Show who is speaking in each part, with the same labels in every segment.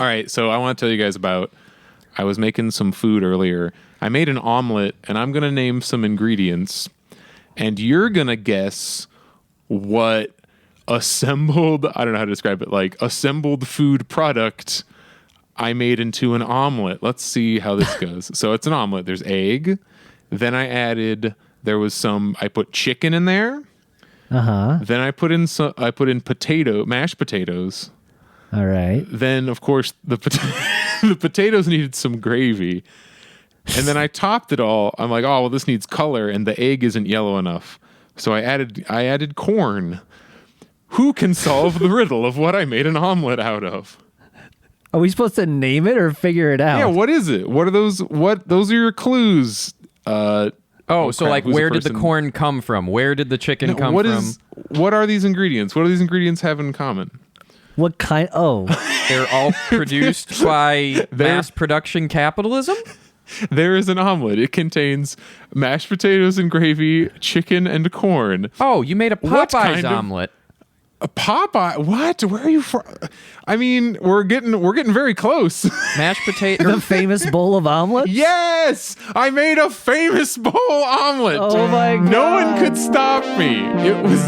Speaker 1: All right, so I want to tell you guys about. I was making some food earlier. I made an omelet, and I'm gonna name some ingredients, and you're gonna guess what assembled. I don't know how to describe it. Like assembled food product I made into an omelet. Let's see how this goes. So it's an omelet. There's egg. Then I put chicken in there. Then I put in mashed potatoes.
Speaker 2: All right.
Speaker 1: Then of course the potatoes needed some gravy. And then I topped it all. I'm like, oh well, this needs color, and the egg isn't yellow enough. So I added corn. Who can solve the riddle of what I made an omelet out of?
Speaker 2: Are we supposed to name it or figure it out?
Speaker 1: Yeah, what is it? What are those? Those are your clues.
Speaker 3: So like, where did the corn come from? Where did the chicken come from?
Speaker 1: What are these ingredients? What do these ingredients have in common?
Speaker 2: What kind? Oh.
Speaker 3: They're all produced by mass production capitalism?
Speaker 1: There is an omelet. It contains mashed potatoes and gravy, chicken and corn.
Speaker 3: Oh, you made a Popeye's omelet.
Speaker 1: A Popeye? What? Where are you from? I mean, we're getting very close.
Speaker 3: Mashed potato.
Speaker 2: The famous bowl of omelets?
Speaker 1: Yes! I made a famous bowl omelet.
Speaker 2: Oh my God.
Speaker 1: No one could stop me. It was...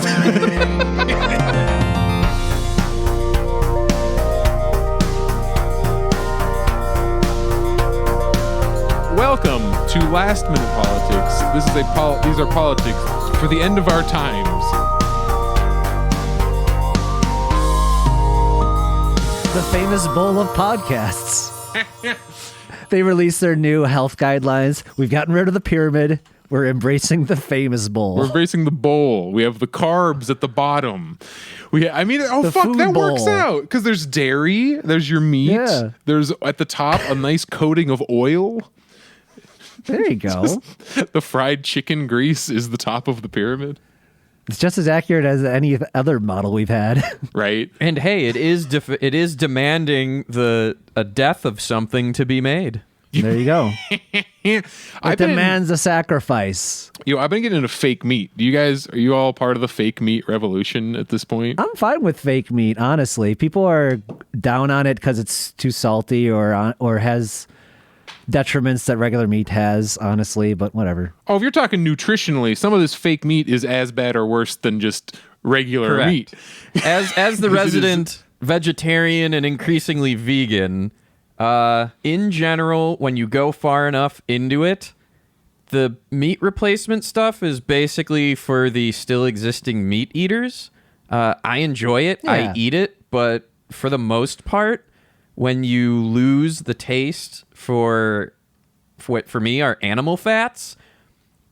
Speaker 1: Welcome to Last Minute Politics. These are politics for the end of our times.
Speaker 2: The famous bowl of podcasts. They released their new health guidelines. We've gotten rid of the pyramid. We're embracing the famous bowl.
Speaker 1: We're embracing the bowl. We have the carbs at the bottom.
Speaker 2: The
Speaker 1: fuck, that
Speaker 2: food bowl.
Speaker 1: works out. Because there's dairy, there's your meat,
Speaker 2: Yeah.
Speaker 1: there's at the top a nice coating of oil.
Speaker 2: There you go.
Speaker 1: The fried chicken grease is the top of the pyramid.
Speaker 2: It's just as accurate as any other model we've had.
Speaker 1: Right.
Speaker 3: And hey, it is demanding a death of something to be made.
Speaker 2: There you go. It demands a sacrifice.
Speaker 1: I've been getting into fake meat. Are you all part of the fake meat revolution at this point?
Speaker 2: I'm fine with fake meat, honestly. People are down on it because it's too salty or has detriments that regular meat has, honestly, but whatever.
Speaker 1: Oh, if you're talking nutritionally, some of this fake meat is as bad or worse than just regular
Speaker 3: Correct.
Speaker 1: meat.
Speaker 3: As the resident vegetarian and increasingly vegan, in general, when you go far enough into it, the meat replacement stuff is basically for the still existing meat eaters. I enjoy it.
Speaker 2: Yeah.
Speaker 3: I eat it, but for the most part, when you lose the taste for what for me are animal fats,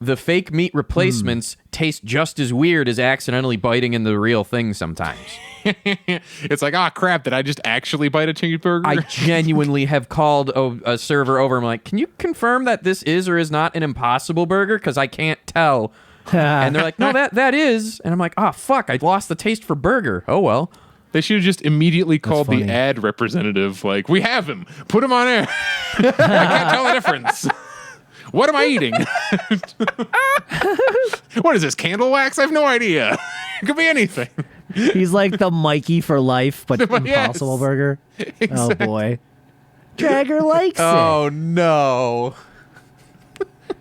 Speaker 3: the fake meat replacements taste just as weird as accidentally biting into the real thing sometimes.
Speaker 1: It's like, crap, did I just actually bite a cheeseburger?
Speaker 3: I genuinely have called a server over. I'm like, can you confirm that this is or is not an Impossible Burger? Because I can't tell. And they're like, no, that is. And I'm like, fuck, I lost the taste for burger. Oh, well.
Speaker 1: They should have just immediately called the
Speaker 2: funny.
Speaker 1: ad representative, like, we have him. Put him on air. I can't tell the difference. What am I eating? What is this, candle wax? I have no idea. It could be anything.
Speaker 2: He's like the Mikey for life, but Impossible
Speaker 1: Yes.
Speaker 2: Burger.
Speaker 1: Exactly.
Speaker 2: Oh, boy. Jagger likes it.
Speaker 3: Oh, no.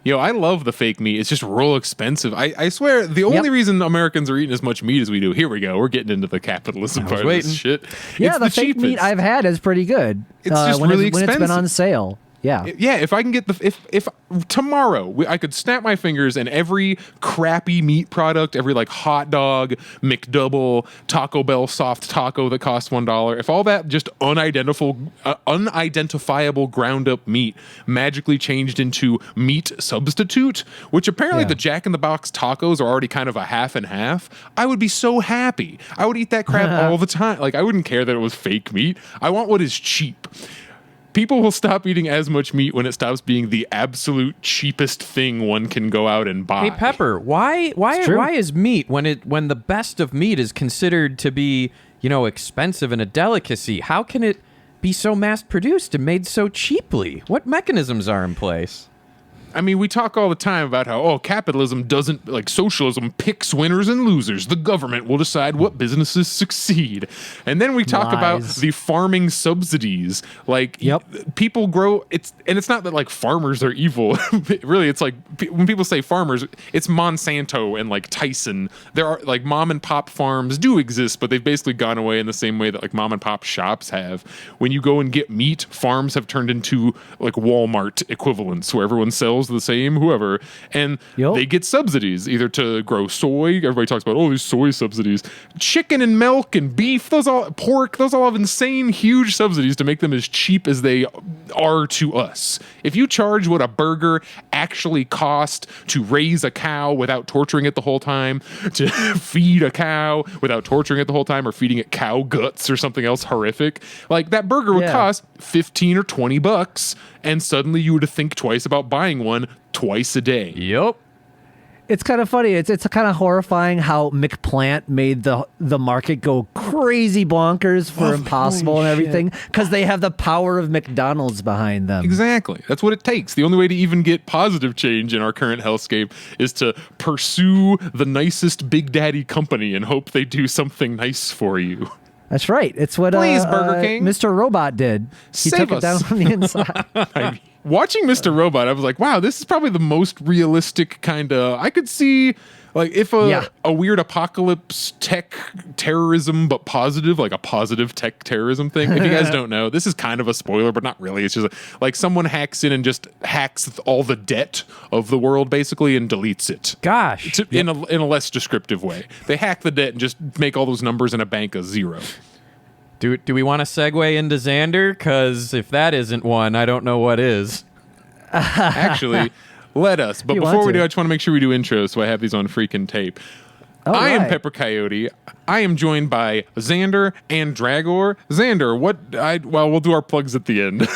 Speaker 1: I love the fake meat. It's just real expensive. I swear, the only reason Americans are eating as much meat as we do, here we go. We're getting into the capitalism part of this shit.
Speaker 2: Yeah,
Speaker 1: It's
Speaker 2: the fake
Speaker 1: cheapest.
Speaker 2: meat I've had is pretty good.
Speaker 1: It's just
Speaker 2: when
Speaker 1: really
Speaker 2: when it's been on
Speaker 1: expensive.
Speaker 2: sale. Yeah.
Speaker 1: Yeah, if I can get if tomorrow I could snap my fingers and every crappy meat product, every like hot dog, McDouble, Taco Bell soft taco that costs $1, if all that just unidentifiable ground up meat magically changed into meat substitute, which apparently the Jack in the Box tacos are already kind of a half and half, I would be so happy. I would eat that crap all the time. Like I wouldn't care that it was fake meat. I want what is cheap. People will stop eating as much meat when it stops being the absolute cheapest thing one can go out and buy.
Speaker 3: Hey, Pepper, why is meat, when the best of meat is considered to be, expensive and a delicacy, how can it be so mass-produced and made so cheaply? What mechanisms are in place?
Speaker 1: I mean, we talk all the time about how, capitalism doesn't, like socialism picks winners and losers. The government will decide what businesses succeed. And then we talk about the farming subsidies. Like, people grow, it's not that like farmers are evil. Really, it's like when people say farmers, it's Monsanto and like Tyson. There are like mom and pop farms do exist, but they've basically gone away in the same way that like mom and pop shops have. When you go and get meat, farms have turned into like Walmart equivalents where everyone sells the same, whoever, and they get subsidies either to grow soy. Everybody talks about these soy subsidies, chicken and milk and beef, pork, those all have insane huge subsidies to make them as cheap as they are to us. If you charge what a burger actually cost to raise a cow without torturing it the whole time, to feed a cow without torturing it the whole time, or feeding it cow guts or something else horrific, like that burger would cost $15 or $20, and suddenly you would think twice about buying one twice a day.
Speaker 3: Yep.
Speaker 2: It's kind of funny. It's kind of horrifying how McPlant made the market go crazy bonkers for Impossible and everything, because they have the power of McDonald's behind them.
Speaker 1: Exactly. That's what it takes. The only way to even get positive change in our current hellscape is to pursue the nicest Big Daddy company and hope they do something nice for you.
Speaker 2: That's right. It's what
Speaker 1: Burger King.
Speaker 2: Mr. Robot did. He took it down from the inside.
Speaker 1: Watching Mr. Robot, I was like, wow, this is probably the most realistic kind of... I could see, like, if a weird apocalypse tech terrorism, but positive, like a positive tech terrorism thing. If you guys don't know, this is kind of a spoiler, but not really. It's just like someone hacks in and just hacks all the debt of the world, basically, and deletes it.
Speaker 3: Gosh.
Speaker 1: In a less descriptive way. They hack the debt and just make all those numbers in a bank a zero.
Speaker 3: Do we want to segue into Xander? Because if that isn't one, I don't know what is.
Speaker 1: Actually, let us. But before we do, I just want to make sure we do intros so I have these on freaking tape. I am Pepper Coyote. I am joined by Xander and Dragor. Xander, we'll do our plugs at the end.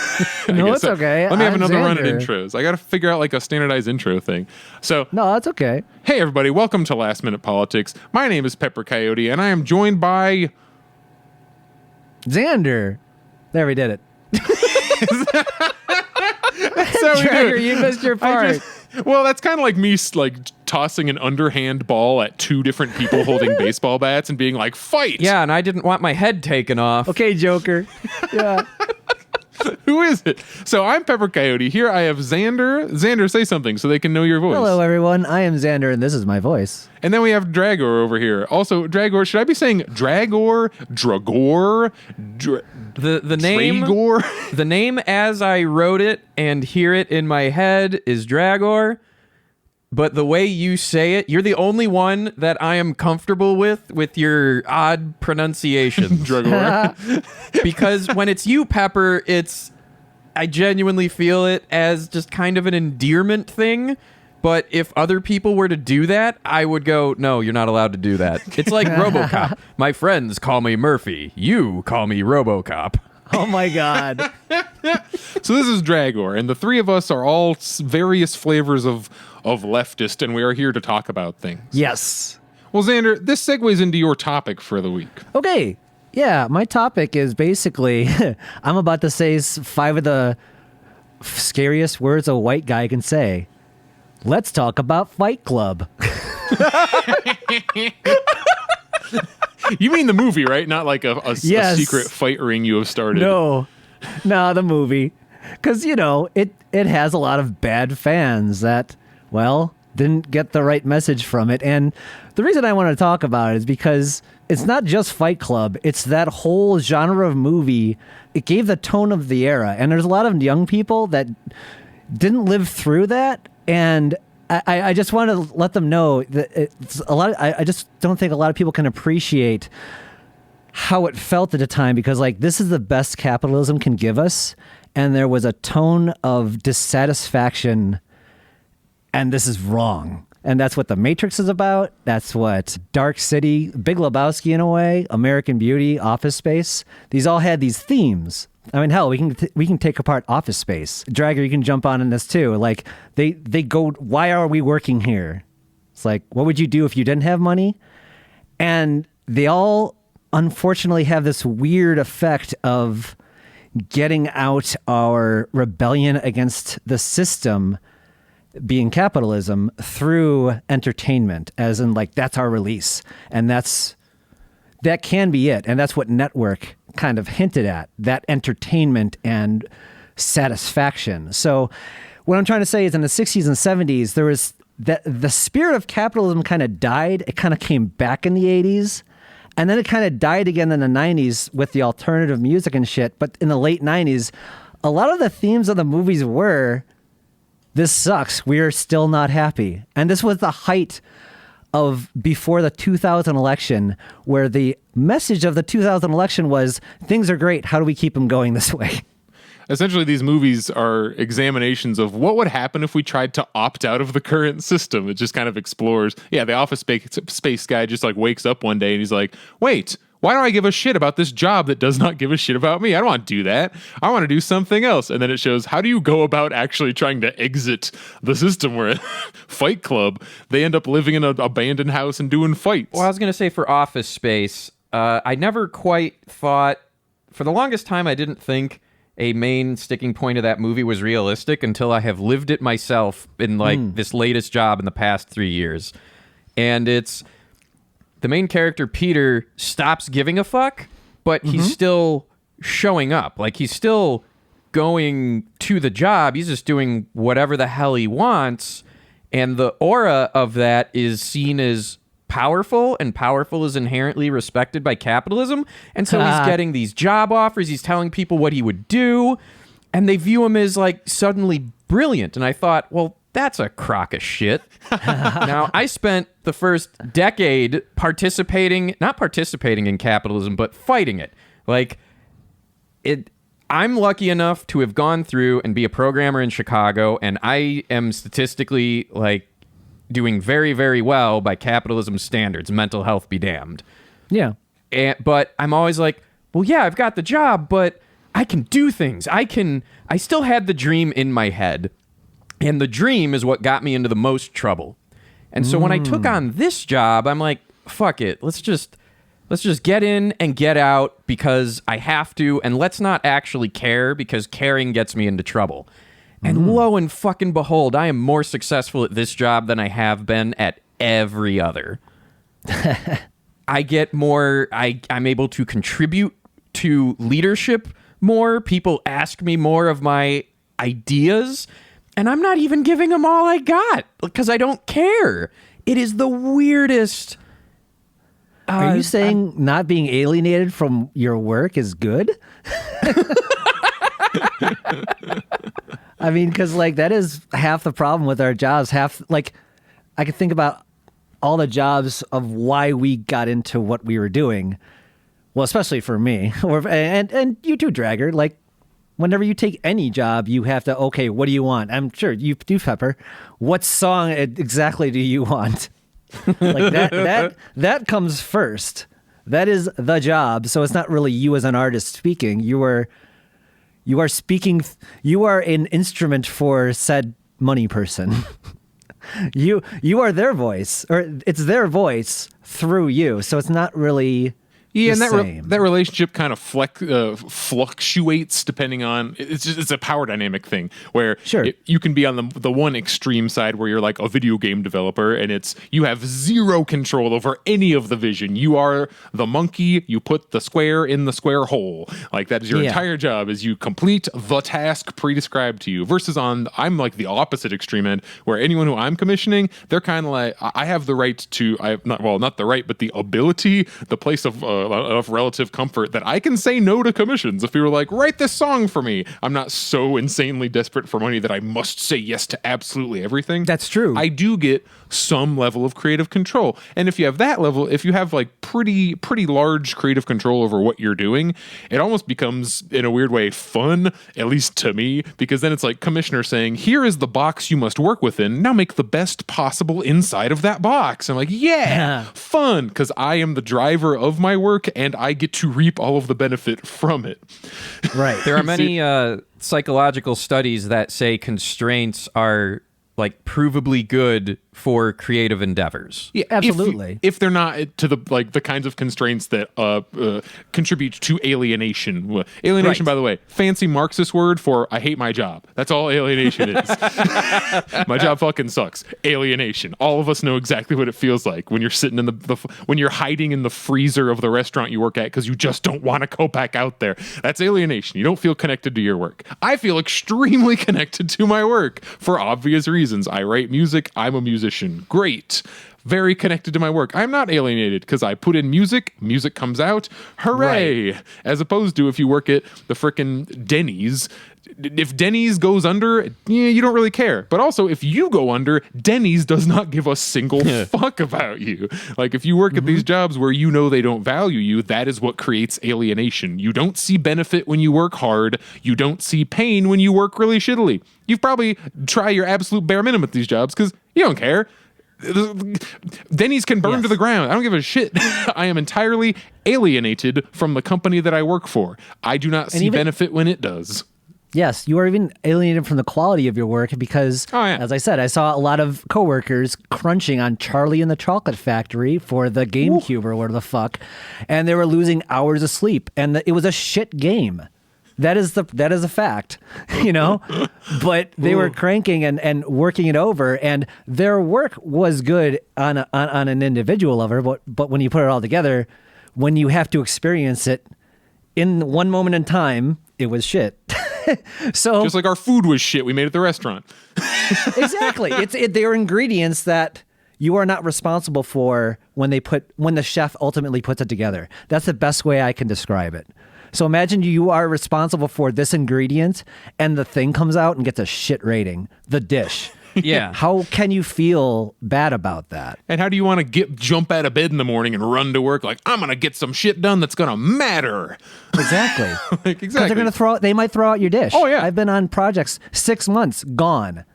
Speaker 2: No, it's okay.
Speaker 1: Let me have
Speaker 2: I'm
Speaker 1: another run at
Speaker 2: Xander.
Speaker 1: intros. I got to figure out like a standardized intro thing. So,
Speaker 2: No, that's okay.
Speaker 1: hey everybody, welcome to Last Minute Politics. My name is Pepper Coyote, and I am joined by...
Speaker 2: Xander. There, we did it.
Speaker 1: That's how we do
Speaker 2: Dragger,
Speaker 1: it.
Speaker 2: you missed your part.
Speaker 1: Well, that's kind of like me like tossing an underhand ball at two different people holding baseball bats and being like, fight!
Speaker 3: Yeah, and I didn't want my head taken off.
Speaker 2: Okay, Joker. Yeah.
Speaker 1: Who is it? So I'm Pepper Coyote. Here I have Xander. Xander, say something so they can know your voice.
Speaker 2: Hello, everyone. I am Xander, and this is my voice.
Speaker 1: And then we have Dragor over here. Also, Dragor, should I be saying Dragor, Dragor,
Speaker 3: The name
Speaker 1: Dragor?
Speaker 3: The name as I wrote it and hear it in my head is Dragor, but the way you say it, you're the only one that I am comfortable with your odd pronunciation.
Speaker 1: Dragor.
Speaker 3: Because when it's you, Pepper, I genuinely feel it as just kind of an endearment thing. But if other people were to do that, I would go, no, you're not allowed to do that. It's like RoboCop. My friends call me Murphy. You call me RoboCop.
Speaker 2: Oh, my God.
Speaker 1: So this is Dragor, and the three of us are all various flavors of leftist, and we are here to talk about things.
Speaker 2: Yes.
Speaker 1: Well, Xander, this segues into your topic for the week.
Speaker 2: Okay. Yeah, my topic is basically, I'm about to say 5 of the scariest words a white guy can say. Let's talk about Fight Club.
Speaker 1: You mean the movie, right? Not like a
Speaker 2: Yes.
Speaker 1: secret fight ring you have started.
Speaker 2: No, the movie. Because, it has a lot of bad fans that, well, didn't get the right message from it. And the reason I want to talk about it is because it's not just Fight Club. It's that whole genre of movie. It gave the tone of the era. And there's a lot of young people that didn't live through that. And I just want to let them know that it's a lot. I just don't think a lot of people can appreciate how it felt at the time, because like this is the best capitalism can give us, and there was a tone of dissatisfaction, and this is wrong. And that's what The Matrix is about. That's what Dark City, Big Lebowski in a way, American Beauty, Office Space. These all had these themes. I mean, hell, we can take apart Office Space. Dragger, you can jump on in this too. Like they go, why are we working here? It's like, what would you do if you didn't have money? And they all unfortunately have this weird effect of getting out our rebellion against the system being capitalism, through entertainment, as in like that's our release, and that can be it, and that's what Network kind of hinted at, that entertainment and satisfaction. So what I'm trying to say is in the 60s and 70s, there was that the spirit of capitalism kind of died. It kind of came back in the 80s, and then it kind of died again in the 90s with the alternative music and shit. But in the late 90s, a lot of the themes of the movies were, this sucks, we're still not happy. And this was the height of before the 2000 election, where the message of the 2000 election was, things are great, how do we keep them going this way?
Speaker 1: Essentially, these movies are examinations of what would happen if we tried to opt out of the current system. It just kind of explores. Yeah, the Office Space guy just like wakes up one day and he's like, wait, why do I give a shit about this job that does not give a shit about me? I don't want to do that. I want to do something else. And then it shows, how do you go about actually trying to exit the system where Fight Club, they end up living in an abandoned house and doing fights.
Speaker 3: Well, I was going to say for Office Space, I never quite thought, for the longest time, I didn't think a main sticking point of that movie was realistic until I have lived it myself in like this latest job in the past 3 years. And it's the main character, Peter, stops giving a fuck, but he's still showing up. Like he's still going to the job. He's just doing whatever the hell he wants. And the aura of that is seen as powerful, and powerful is inherently respected by capitalism. And so he's getting these job offers. He's telling people what he would do, and they view him as like suddenly brilliant. And I thought, well, that's a crock of shit. Now, I spent the first decade not participating in capitalism, but fighting it. Like I'm lucky enough to have gone through and be a programmer in Chicago, and I am statistically like doing very, very well by capitalism standards. Mental health be damned.
Speaker 2: Yeah.
Speaker 3: But I'm always like, well, yeah, I've got the job, but I can do things. I still had the dream in my head. And the dream is what got me into the most trouble. And so when I took on this job, I'm like, fuck it. Let's just get in and get out because I have to. And let's not actually care, because caring gets me into trouble. And lo and fucking behold, I am more successful at this job than I have been at every other. I get more, I'm able to contribute to leadership more. People ask me more of my ideas, and I'm not even giving them all I got because I don't care. It is the weirdest.
Speaker 2: Are you saying not being alienated from your work is good? I mean, because like that is half the problem with our jobs. Half, like, I could think about all the jobs of why we got into what we were doing. Well, especially for me, and you too, Dragger. Like, whenever you take any job, you have to, okay, what do you want? I'm sure you do, Pepper. What song exactly do you want? Like that comes first. That is the job. So it's not really you as an artist speaking. You are speaking. You are an instrument for said money person. You are their voice, or it's their voice through you. So it's not really.
Speaker 1: Yeah, and that relationship kind of fluctuates depending on it's a power dynamic thing where you can be on the one extreme side where you're like a video game developer and you have zero control over any of the vision. You are the monkey. You put the square in the square hole. Like that is your entire job, is you complete the task pre-described to you. Versus I'm like the opposite extreme end where anyone who I'm commissioning, they're kind of like, I have the right to not the right, but the ability, the place of relative comfort that I can say no to commissions. If you were like, write this song for me, I'm not so insanely desperate for money that I must say yes to absolutely everything.
Speaker 2: That's true.
Speaker 1: I do get some level of creative control. And if you have that level, if you have like pretty large creative control over what you're doing, it almost becomes, in a weird way, fun, at least to me, because then it's like commissioner saying, here is the box you must work within. Now make the best possible inside of that box. I'm like, yeah. Fun, because I am the driver of my work and I get to reap all of the benefit from it.
Speaker 2: Right.
Speaker 3: There are many psychological studies that say constraints are like provably good for creative endeavors.
Speaker 1: Yeah,
Speaker 2: Absolutely.
Speaker 1: If they're not to the kinds of constraints that contribute to alienation. Alienation,
Speaker 2: Right.
Speaker 1: by the way, fancy Marxist word for I hate my job. That's all alienation is. My job fucking sucks. Alienation. All of us know exactly what it feels like when you're sitting in when you're hiding in the freezer of the restaurant you work at because you just don't want to go back out there. That's alienation. You don't feel connected to your work. I feel extremely connected to my work for obvious reasons. I write music. I'm a musician. Great. Very connected to my work. I'm not alienated because I put in music comes out. Hooray.
Speaker 2: Right.
Speaker 1: As opposed to if you work at the frickin' Denny's. If Denny's goes under, you don't really care. But also, if you go under, Denny's does not give a single fuck about you. Like, if you work at these jobs where you know they don't value you, that is what creates alienation. You don't see benefit when you work hard. You don't see pain when you work really shittily. You've probably tried your absolute bare minimum at these jobs because you don't care. Denny's can burn to the ground. I don't give a shit. I am entirely alienated from the company that I work for. I do not see benefit when it does.
Speaker 2: Yes, you are even alienated from the quality of your work because,
Speaker 1: yeah.
Speaker 2: as I said, I saw a lot of coworkers crunching on Charlie and the Chocolate Factory for the GameCube or whatever the fuck, and they were losing hours of sleep, and it was a shit game. That is a fact, you know. But they were cranking and working it over, and their work was good on an individual level. But when you put it all together, when you have to experience it in one moment in time, it was shit. So
Speaker 1: just like our food was shit we made at the restaurant.
Speaker 2: Exactly, they're ingredients that you are not responsible for when the chef ultimately puts it together. That's the best way I can describe it. So imagine you are responsible for this ingredient and the thing comes out and gets a shit rating, the dish.
Speaker 3: Yeah.
Speaker 2: How can you feel bad about that?
Speaker 1: And how do you want to jump out of bed in the morning and run to work like, I'm going to get some shit done that's going to matter?
Speaker 2: Exactly.
Speaker 1: Like,
Speaker 2: Because they're going to they might throw out your dish.
Speaker 1: Oh, yeah.
Speaker 2: I've been on projects 6 months, gone.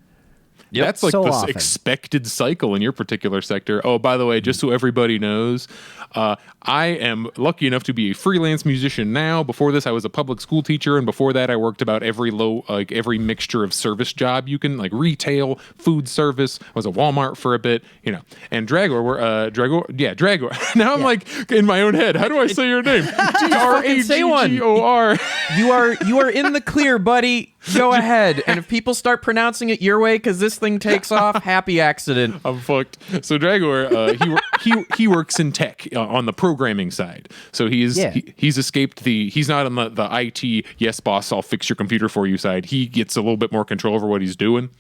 Speaker 3: Yep.
Speaker 1: That's like
Speaker 2: So
Speaker 1: the
Speaker 2: often.
Speaker 1: expected cycle in your particular sector. Oh, by the way, just so everybody knows, I am lucky enough to be a freelance musician now. Before this, I was a public school teacher, and before that, I worked about every mixture of service job you can, like retail, food service. I was at Walmart for a bit, you know. And Dragor. Now I'm like in my own head. How do I say your name? Draggor.
Speaker 3: You are in the clear, buddy. Go ahead. And if people start pronouncing it your way because this thing takes off, happy accident.
Speaker 1: I'm fucked. So Dragor, he works in tech on the programming side. So he's escaped he's not on the IT, yes boss, I'll fix your computer for you side. He gets a little bit more control over what he's doing.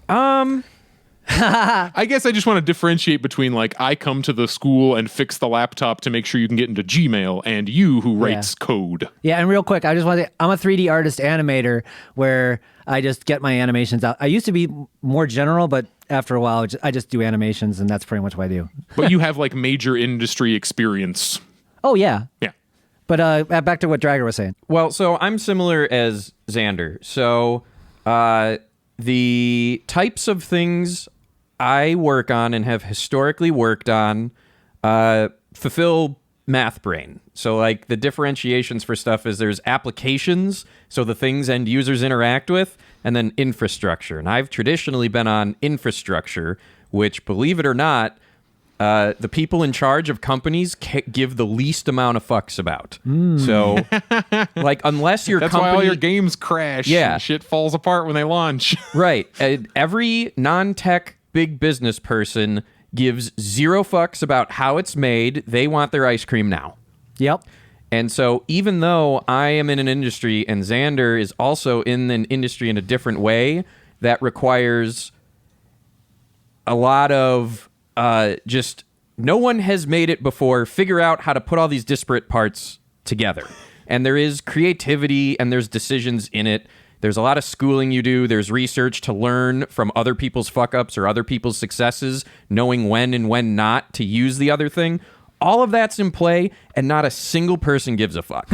Speaker 1: I guess I just want to differentiate between like I come to the school and fix the laptop to make sure you can get into Gmail and you who writes code.
Speaker 2: Yeah, and real quick, I just want to say I'm a 3D artist animator where I just get my animations out. I used to be more general, but after a while, I just do animations, and that's pretty much what I do.
Speaker 1: But you have like major industry experience.
Speaker 2: Oh, yeah.
Speaker 1: Yeah.
Speaker 2: But back to what Drager was saying.
Speaker 3: Well, so I'm similar as Xander. So the types of things I work on and have historically worked on fulfill math brain. So like the differentiations for stuff is there's applications, so the things end users interact with, and then infrastructure. And I've traditionally been on infrastructure, which, believe it or not, the people in charge of companies give the least amount of fucks about. So, like, unless your
Speaker 1: That's
Speaker 3: company...
Speaker 1: why all your games crash.
Speaker 3: Yeah.
Speaker 1: And shit falls apart when they launch.
Speaker 3: Right. Every non-tech big business person gives zero fucks about how it's made. They want their ice cream now.
Speaker 2: Yep.
Speaker 3: And so even though I am in an industry and Xander is also in an industry in a different way that requires a lot of just no one has made it before, figure out how to put all these disparate parts together. And there is creativity and there's decisions in it. There's a lot of schooling you do. There's research to learn from other people's fuck-ups or other people's successes, knowing when and when not to use the other thing. All of that's in play, and not a single person gives a fuck.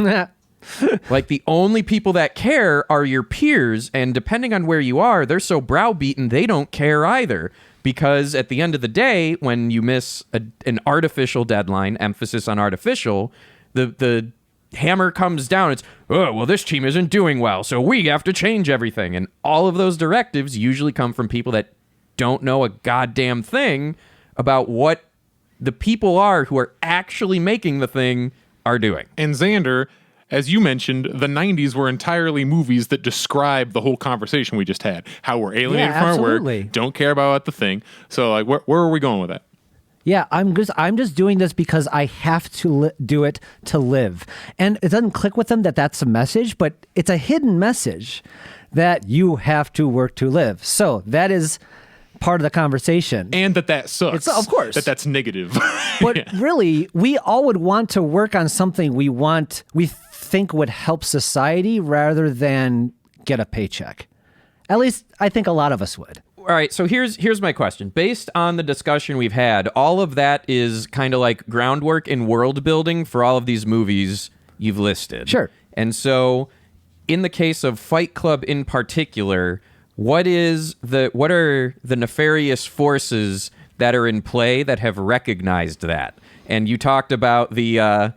Speaker 3: Like, the only people that care are your peers, and depending on where you are, they're so browbeaten they don't care either. Because at the end of the day, when you miss an artificial deadline, emphasis on artificial, the hammer comes down. It's, oh, well, this team isn't doing well, so we have to change everything. And all of those directives usually come from people that don't know a goddamn thing about what the people are who are actually making the thing are doing.
Speaker 1: And Xander, as you mentioned, the 90s were entirely movies that describe the whole conversation we just had. How we're alienated from our work, don't care about the thing. So, like, where are we going with that?
Speaker 2: Yeah, I'm just doing this because I have to do it to live. And it doesn't click with them that that's a message, but it's a hidden message that you have to work to live. So that is part of the conversation.
Speaker 1: And that sucks.
Speaker 2: Of course.
Speaker 1: That's negative.
Speaker 2: But
Speaker 1: yeah.
Speaker 2: really, we all would want to work on something we think would help society rather than get a paycheck. At least I think a lot of us would.
Speaker 3: All right, so here's my question. Based on the discussion we've had, all of that is kind of like groundwork in world building for all of these movies you've listed.
Speaker 2: Sure.
Speaker 3: And so in the case of Fight Club in particular, what are the nefarious forces that are in play that have recognized that? And you talked about the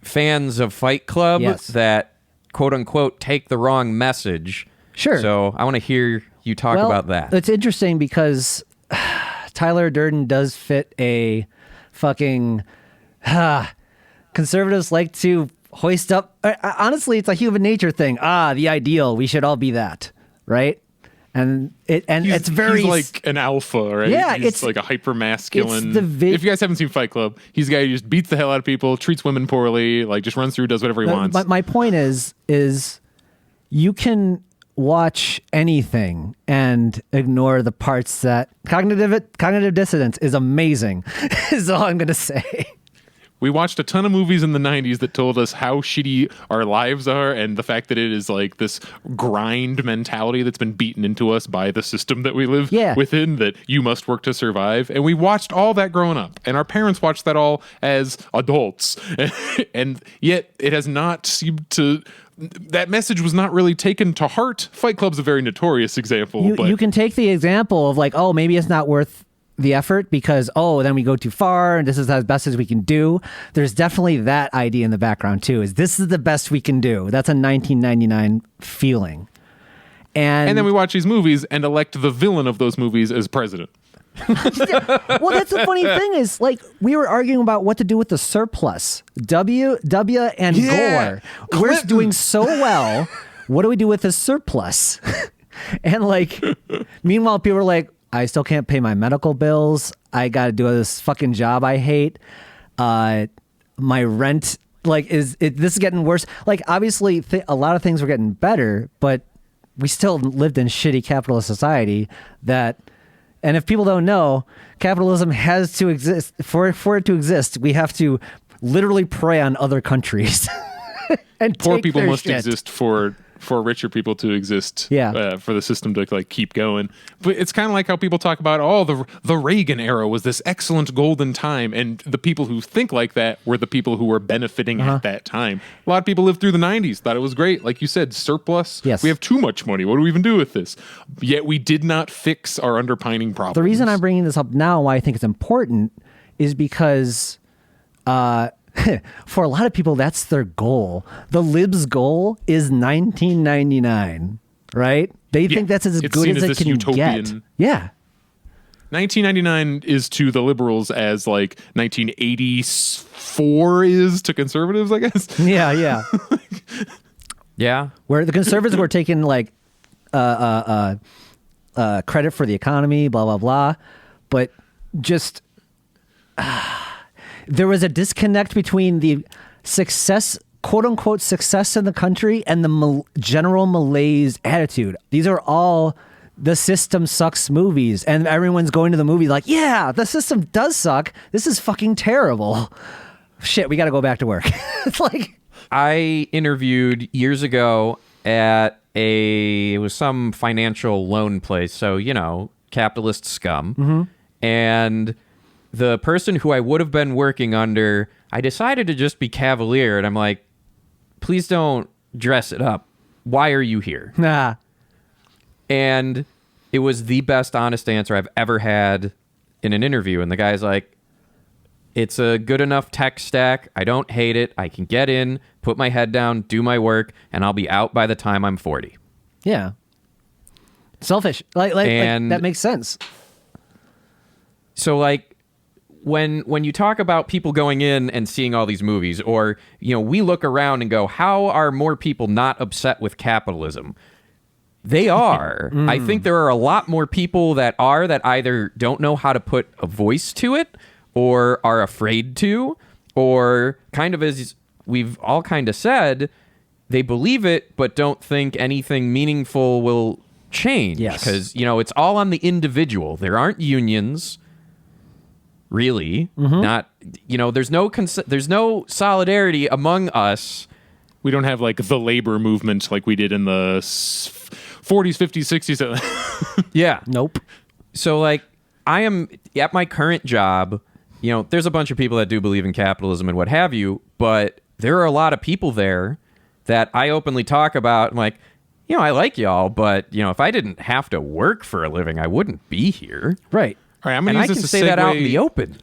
Speaker 3: fans of Fight Club that quote unquote take the wrong message.
Speaker 2: Sure.
Speaker 3: So I want to hear you talk about that.
Speaker 2: It's interesting because Tyler Durden does fit a fucking conservatives like to hoist up. Honestly, it's a human nature thing. The ideal. We should all be that, right? And it's very
Speaker 1: he's like an alpha, right?
Speaker 2: Yeah,
Speaker 1: he's like a hyper masculine. If you guys haven't seen Fight Club, he's a guy who just beats the hell out of people, treats women poorly, like just runs through, does whatever he wants.
Speaker 2: My point is you can watch anything and ignore the parts that cognitive dissonance is amazing. Is all I'm going to say.
Speaker 1: We watched a ton of movies in the 90s that told us how shitty our lives are and the fact that it is like this grind mentality that's been beaten into us by the system that we live within, that you must work to survive. And we watched all that growing up, and our parents watched that all as adults. And yet it has not seemed to... That message was not really taken to heart. Fight Club's a very notorious example.
Speaker 2: You can take the example of like, oh, maybe it's not worth the effort because, then we go too far and this is as best as we can do. There's definitely that idea in the background too, is this is the best we can do. That's a 1999 feeling. And
Speaker 1: then we watch these movies and elect the villain of those movies as president.
Speaker 2: Well, that's the funny thing is, like, we were arguing about what to do with the surplus. W and Gore. We're doing so well. What do we do with the surplus? And like, meanwhile, people are like, I still can't pay my medical bills. I got to do this fucking job I hate. My rent, like, this is getting worse. Like, obviously, a lot of things were getting better, but we still lived in shitty capitalist society that... And if people don't know, capitalism has to exist. For it to exist, we have to literally prey on other countries. And
Speaker 1: poor people must
Speaker 2: shit.
Speaker 1: exist for richer people to exist. For the system to like keep going. But it's kind of like how people talk about, the Reagan era was this excellent golden time, and the people who think like that were the people who were benefiting at that time. A lot of people lived through the 90s, thought it was great. Like you said, surplus.
Speaker 2: Yes.
Speaker 1: We have too much money. What do we even do with this? Yet we did not fix our underpining problems.
Speaker 2: The reason I'm bringing this up now, why I think it's important, is because for a lot of people, that's their goal. The libs' goal is 1999, right? They think that's as good as it can get. Yeah.
Speaker 1: 1999 is to the liberals as like 1984 is to conservatives, I guess.
Speaker 2: Yeah.
Speaker 3: Yeah.
Speaker 2: Where the conservatives were taking like credit for the economy, blah, blah, blah. But just... there was a disconnect between the success, quote unquote, success in the country and the general malaise attitude. These are all the system sucks movies, and everyone's going to the movie like, yeah, the system does suck. This is fucking terrible. Shit, we got to go back to work. It's like,
Speaker 3: I interviewed years ago at it was some financial loan place. So, capitalist scum. Mm-hmm. And the person who I would have been working under, I decided to just be cavalier. And I'm like, please don't dress it up. Why are you here?
Speaker 2: nah.
Speaker 3: And it was the best honest answer I've ever had in an interview. And the guy's like, it's a good enough tech stack. I don't hate it. I can get in, put my head down, do my work, and I'll be out by the time I'm 40.
Speaker 2: Yeah. Selfish. Like that makes sense.
Speaker 3: So like when you talk about people going in and seeing all these movies, or we look around and go, how are more people not upset with capitalism? They are. I think there are a lot more people that either don't know how to put a voice to it, or are afraid to, or kind of, as we've all kind of said, they believe it but don't think anything meaningful will change.
Speaker 2: Yes.
Speaker 3: Because it's all on the individual. There aren't unions. Really, not there's no solidarity among us.
Speaker 1: We don't have like the labor movement like we did in the 40s, 50s, 60s.
Speaker 3: Yeah.
Speaker 2: Nope.
Speaker 3: So like I am at my current job, there's a bunch of people that do believe in capitalism and what have you, but there are a lot of people there that I openly talk about. I'm like, I like y'all, but if I didn't have to work for a living, I wouldn't be here.
Speaker 2: Right.
Speaker 1: All right, I'm
Speaker 3: And
Speaker 1: gonna
Speaker 3: I
Speaker 1: use
Speaker 3: can
Speaker 1: this
Speaker 3: say
Speaker 1: to
Speaker 3: that out in
Speaker 1: segue-
Speaker 3: the open.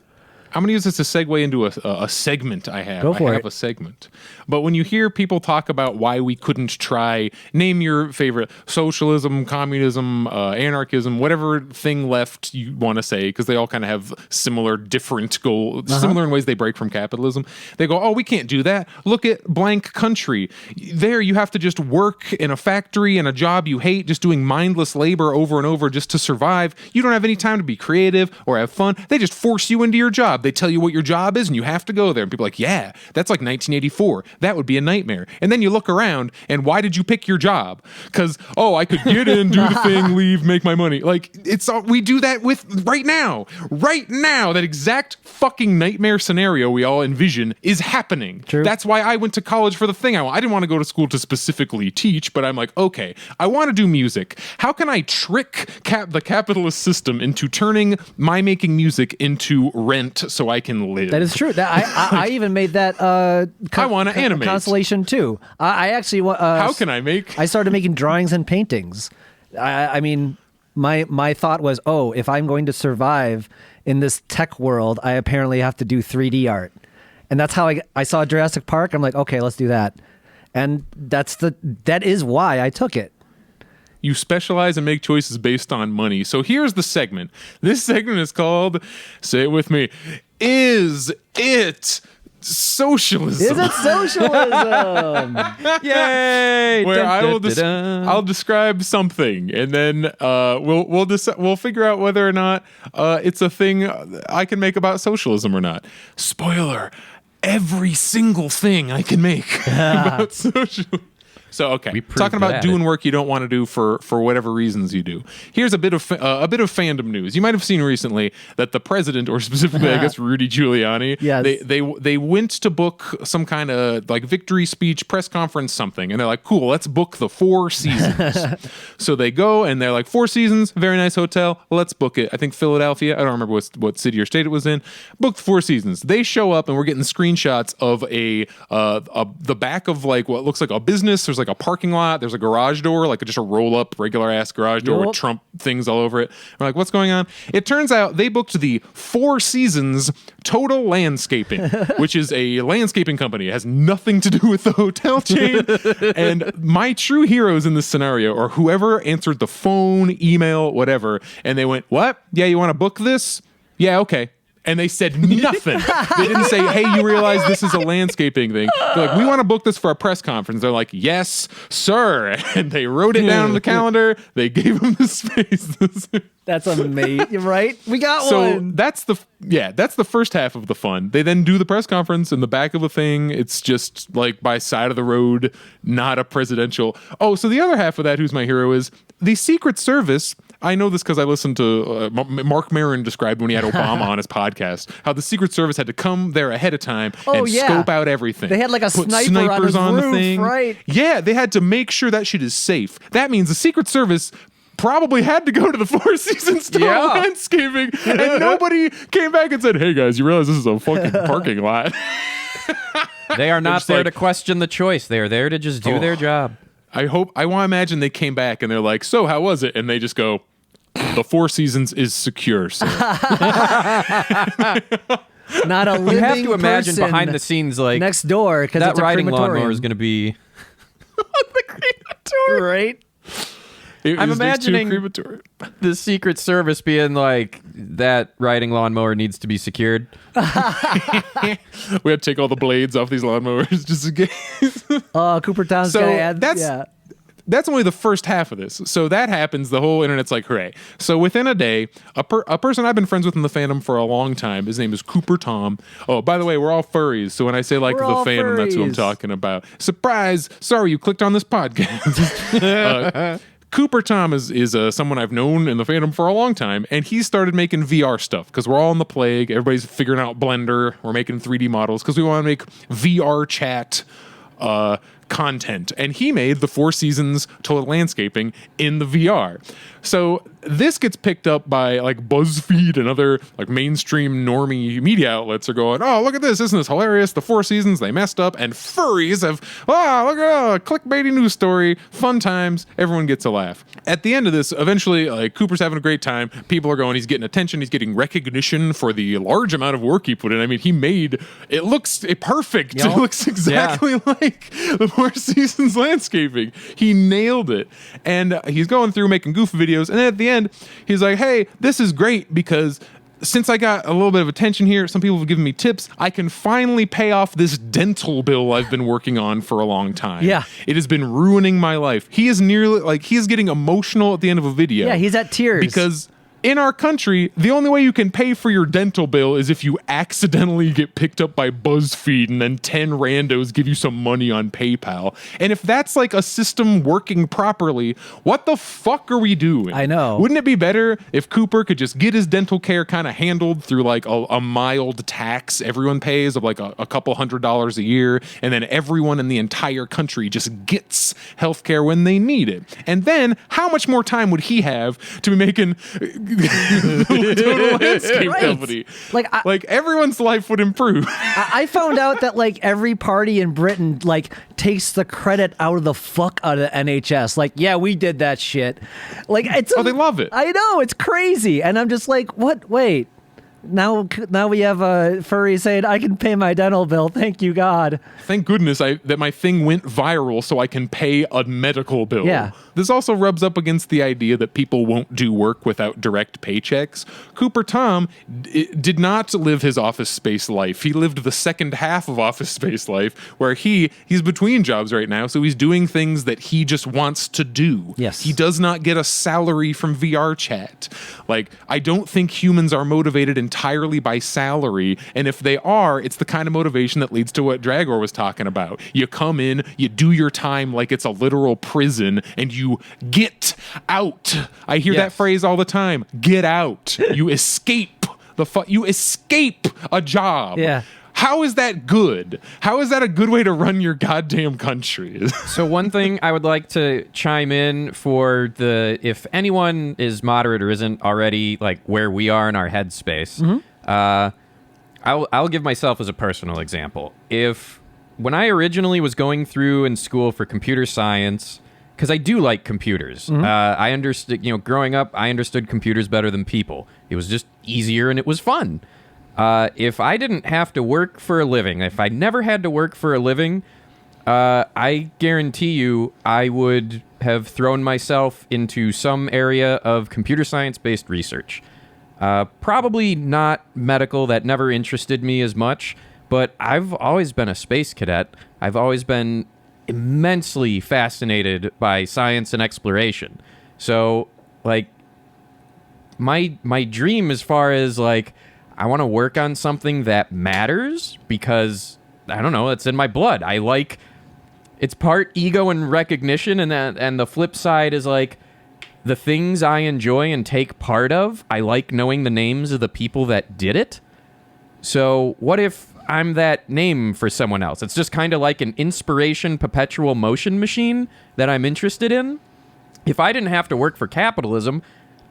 Speaker 1: I'm going to use this to segue into a segment I have.
Speaker 2: Go for
Speaker 1: I have
Speaker 2: it.
Speaker 1: a segment. But when you hear people talk about why we couldn't try, name your favorite socialism, communism, anarchism, whatever thing left you want to say, because they all kind of have similar, different goals, similar in ways they break from capitalism. They go, oh, we can't do that. Look at blank country. There, you have to just work in a factory and a job you hate, just doing mindless labor over and over just to survive. You don't have any time to be creative or have fun. They just force you into your job. They tell you what your job is and you have to go there. And people are like, yeah, that's like 1984. That would be a nightmare. And then you look around and why did you pick your job? Because, I could get in, do the thing, leave, make my money. Like, it's all, we do that with right now, that exact fucking nightmare scenario we all envision is happening.
Speaker 2: True.
Speaker 1: That's why I went to college for the thing I want. I didn't want to go to school to specifically teach, but I'm like, okay, I want to do music. How can I trick the capitalist system into turning my making music into rent so I can live?
Speaker 2: That is true. I even made that.
Speaker 1: I want to animate.
Speaker 2: Constellation too. I actually.
Speaker 1: How can I make?
Speaker 2: I started making drawings and paintings. I mean, my thought was, if I'm going to survive in this tech world, I apparently have to do 3D art, and that's how I saw Jurassic Park. I'm like, okay, let's do that, and that is why I took it.
Speaker 1: You specialize and make choices based on money. So here's the segment. This segment is called, say it with me, Is It Socialism?
Speaker 2: Is it socialism?
Speaker 3: Yay!
Speaker 1: Where
Speaker 3: Dun.
Speaker 1: I'll describe something, and then we'll figure out whether or not it's a thing I can make about socialism or not. Spoiler: every single thing I can make about socialism. So okay,
Speaker 3: We proved
Speaker 1: talking about
Speaker 3: that.
Speaker 1: doing work you don't want to do for whatever reasons you do. Here's a bit of fandom news. You might have seen recently that the president, or specifically I guess Rudy Giuliani,
Speaker 2: Yes.
Speaker 1: they went to book some kind of like victory speech, press conference, something, and they're like, cool, let's book the 4 seasons. So they go and they're like, 4 seasons, very nice hotel, let's book it. I think Philadelphia, I don't remember what city or state it was in. Booked 4 seasons. They show up and we're getting screenshots of the back of like what looks like a business. There's like a parking lot. There's a garage door, like just a roll up regular ass garage door
Speaker 2: Yup.
Speaker 1: with Trump things all over it. We're like, what's going on? It turns out they booked the 4 seasons Total Landscaping, which is a landscaping company. It has nothing to do with the hotel chain. And my true heroes in this scenario are whoever answered the phone, email, whatever. And they went, what? Yeah, you want to book this? Yeah, okay. And they said nothing. They didn't say, hey, you realize this is a landscaping thing. They're like, we want to book this for a press conference. They're like, yes, sir. And they wrote it down on the calendar. They gave him the space.
Speaker 2: That's amazing, right? We got
Speaker 1: So
Speaker 2: one.
Speaker 1: that's the first half of the fun. They then do the press conference in the back of the thing. It's just like by side of the road, not a presidential. Oh, so the other half of that, who's my hero, is the Secret Service. I know this because I listened to Mark Maron described when he had Obama on his podcast, how the Secret Service had to come there ahead of time and scope out everything.
Speaker 2: They had like a
Speaker 1: Put
Speaker 2: sniper on
Speaker 1: snipers
Speaker 2: his
Speaker 1: on the
Speaker 2: roof,
Speaker 1: thing.
Speaker 2: right?
Speaker 1: Yeah, they had to make sure that shit is safe. That means the Secret Service probably had to go to the 4 seasons Total Landscaping, and nobody came back and said, hey guys, you realize this is a fucking parking lot?
Speaker 3: They are not
Speaker 1: just
Speaker 3: there
Speaker 1: like-
Speaker 3: to question the choice. They are there to just do their job.
Speaker 1: I want to imagine they came back and they're like, so how was it? And they just go, the 4 seasons is secure, sir.
Speaker 2: Not a living
Speaker 3: You have to imagine
Speaker 2: person
Speaker 3: behind the scenes, like
Speaker 2: next door because
Speaker 3: that
Speaker 2: it's a
Speaker 3: riding
Speaker 2: crematorium.
Speaker 3: lawnmower is going to be
Speaker 2: right?
Speaker 3: I'm
Speaker 1: is next to a
Speaker 3: imagining
Speaker 1: crematory.
Speaker 3: the Secret Service being like, that riding lawnmower needs to be secured.
Speaker 1: We have to take all the blades off these lawnmowers just in case.
Speaker 2: Cooper Tom's
Speaker 1: So
Speaker 2: gonna add.
Speaker 1: that's only the first half of this. So that happens. The whole internet's like, hooray. So within a day, a person I've been friends with in the fandom for a long time, his name is Cooper Tom. Oh, by the way, we're all furries. So when I say like
Speaker 2: We're
Speaker 1: the
Speaker 2: all
Speaker 1: fandom, that's who I'm
Speaker 2: furries.
Speaker 1: talking about. Surprise. Sorry, you clicked on this podcast. Cooper Tom is someone I've known in the fandom for a long time, and he started making VR stuff because we're all in the plague. Everybody's figuring out Blender. We're making 3D models because we want to make VR chat content. And he made the Four Seasons Total Landscaping in the VR. So this gets picked up by like BuzzFeed and other like mainstream normie media outlets are going, oh, look at this. Isn't this hilarious? The Four Seasons, they messed up, and furries have, look at a clickbaity news story. Fun times. Everyone gets a laugh. At the end of this, eventually, like Cooper's having a great time. People are going, he's getting attention. He's getting recognition for the large amount of work he put in. I mean, he made, it looks perfect.
Speaker 2: Yep.
Speaker 1: It looks exactly like the Four Seasons landscaping. He nailed it. And he's going through making goof videos. And then at the end, he's like, hey, this is great because since I got a little bit of attention here, some people have given me tips, I can finally pay off this dental bill I've been working on for a long time.
Speaker 2: Yeah.
Speaker 1: It has been ruining my life. He is nearly, like, he is getting emotional at the end of a video.
Speaker 2: Yeah, he's at tears.
Speaker 1: Because in our country, the only way you can pay for your dental bill is if you accidentally get picked up by BuzzFeed and then 10 randos give you some money on PayPal. And if that's like a system working properly, what the fuck are we doing?
Speaker 2: I know.
Speaker 1: Wouldn't it be better if Cooper could just get his dental care kind of handled through like a mild tax everyone pays of like a couple $100s a year, and then everyone in the entire country just gets healthcare when they need it? And then how much more time would he have to be making total landscape
Speaker 2: Right.
Speaker 1: company?
Speaker 2: Like,
Speaker 1: Everyone's life would improve.
Speaker 2: I found out that like every party in Britain like takes the credit out of the fuck out of NHS. Like, yeah, we did that shit. Like, it's
Speaker 1: they love it.
Speaker 2: I know, it's crazy, and I'm just like, what? Wait. Now we have a furry saying, I can pay my dental bill. Thank you, God.
Speaker 1: Thank goodness that my thing went viral so I can pay a medical bill.
Speaker 2: Yeah.
Speaker 1: This also rubs up against the idea that people won't do work without direct paychecks. Cooper Tom did not live his Office Space life. He lived the second half of Office Space life where he's between jobs right now, so he's doing things that he just wants to do.
Speaker 2: Yes.
Speaker 1: He does not get a salary from VR chat. Like, I don't think humans are motivated entirely by salary, and if they are, it's the kind of motivation that leads to what Dragor was talking about. You come in, you do your time like it's a literal prison, and you get out. I hear that
Speaker 3: Yes.
Speaker 1: phrase all the time. Get out. You escape you escape a job.
Speaker 2: Yeah.
Speaker 1: How is that good? How is that a good way to run your goddamn country?
Speaker 3: So one thing I would like to chime in for if anyone is moderate or isn't already like where we are in our headspace, I'll give myself as a personal example. When I originally was going through in school for computer science, because I do like computers, I understood, growing up, I understood computers better than people. It was just easier and it was fun. If I didn't have to work for a living, if I never had to work for a living, I guarantee you I would have thrown myself into some area of computer science-based research. Probably not medical, that never interested me as much, but I've always been a space cadet. I've always been immensely fascinated by science and exploration. So, like, my dream as far as, like, I want to work on something that matters because, I don't know, it's in my blood. It's part ego and recognition, and the flip side is, like, the things I enjoy and take part of, I like knowing the names of the people that did it. So what if I'm that name for someone else? It's just kind of like an inspiration perpetual motion machine that I'm interested in. If I didn't have to work for capitalism,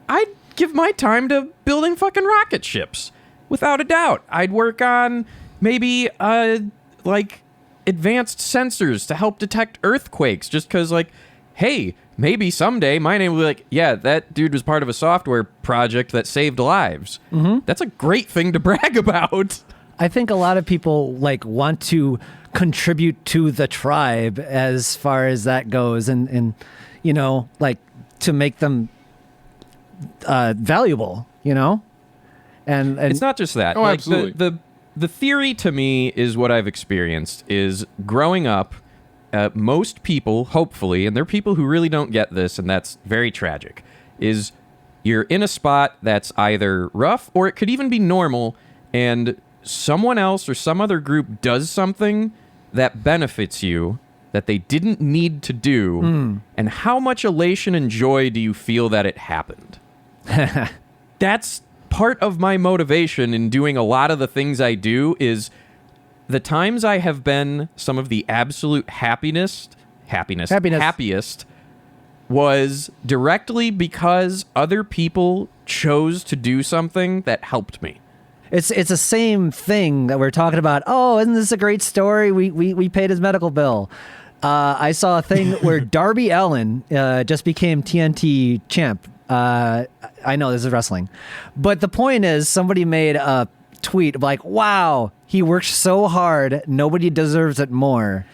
Speaker 3: I'd give my time to building fucking rocket ships. Without a doubt. I'd work on maybe like advanced sensors to help detect earthquakes just because, like, hey, maybe someday my name will be like, yeah, that dude was part of a software project that saved lives. That's a great thing to brag about.
Speaker 2: I think a lot of people like want to contribute to the tribe as far as that goes, and like to make them valuable, you know? And
Speaker 3: it's not just that.
Speaker 1: Oh, absolutely.
Speaker 3: The theory to me is what I've experienced is growing up, most people, hopefully, and there are people who really don't get this, and that's very tragic, is you're in a spot that's either rough or it could even be normal, and someone else or some other group does something that benefits you that they didn't need to do, and how much elation and joy do you feel that it happened? That's part of my motivation in doing a lot of the things I do is the times I have been some of the absolute happiest was directly because other people chose to do something that helped me.
Speaker 2: It's the same thing that we're talking about. Oh, isn't this a great story? We paid his medical bill. I saw a thing where Darby Allin just became TNT champ. I know this is wrestling, but the point is somebody made a tweet like, wow, he works so hard. Nobody deserves it more.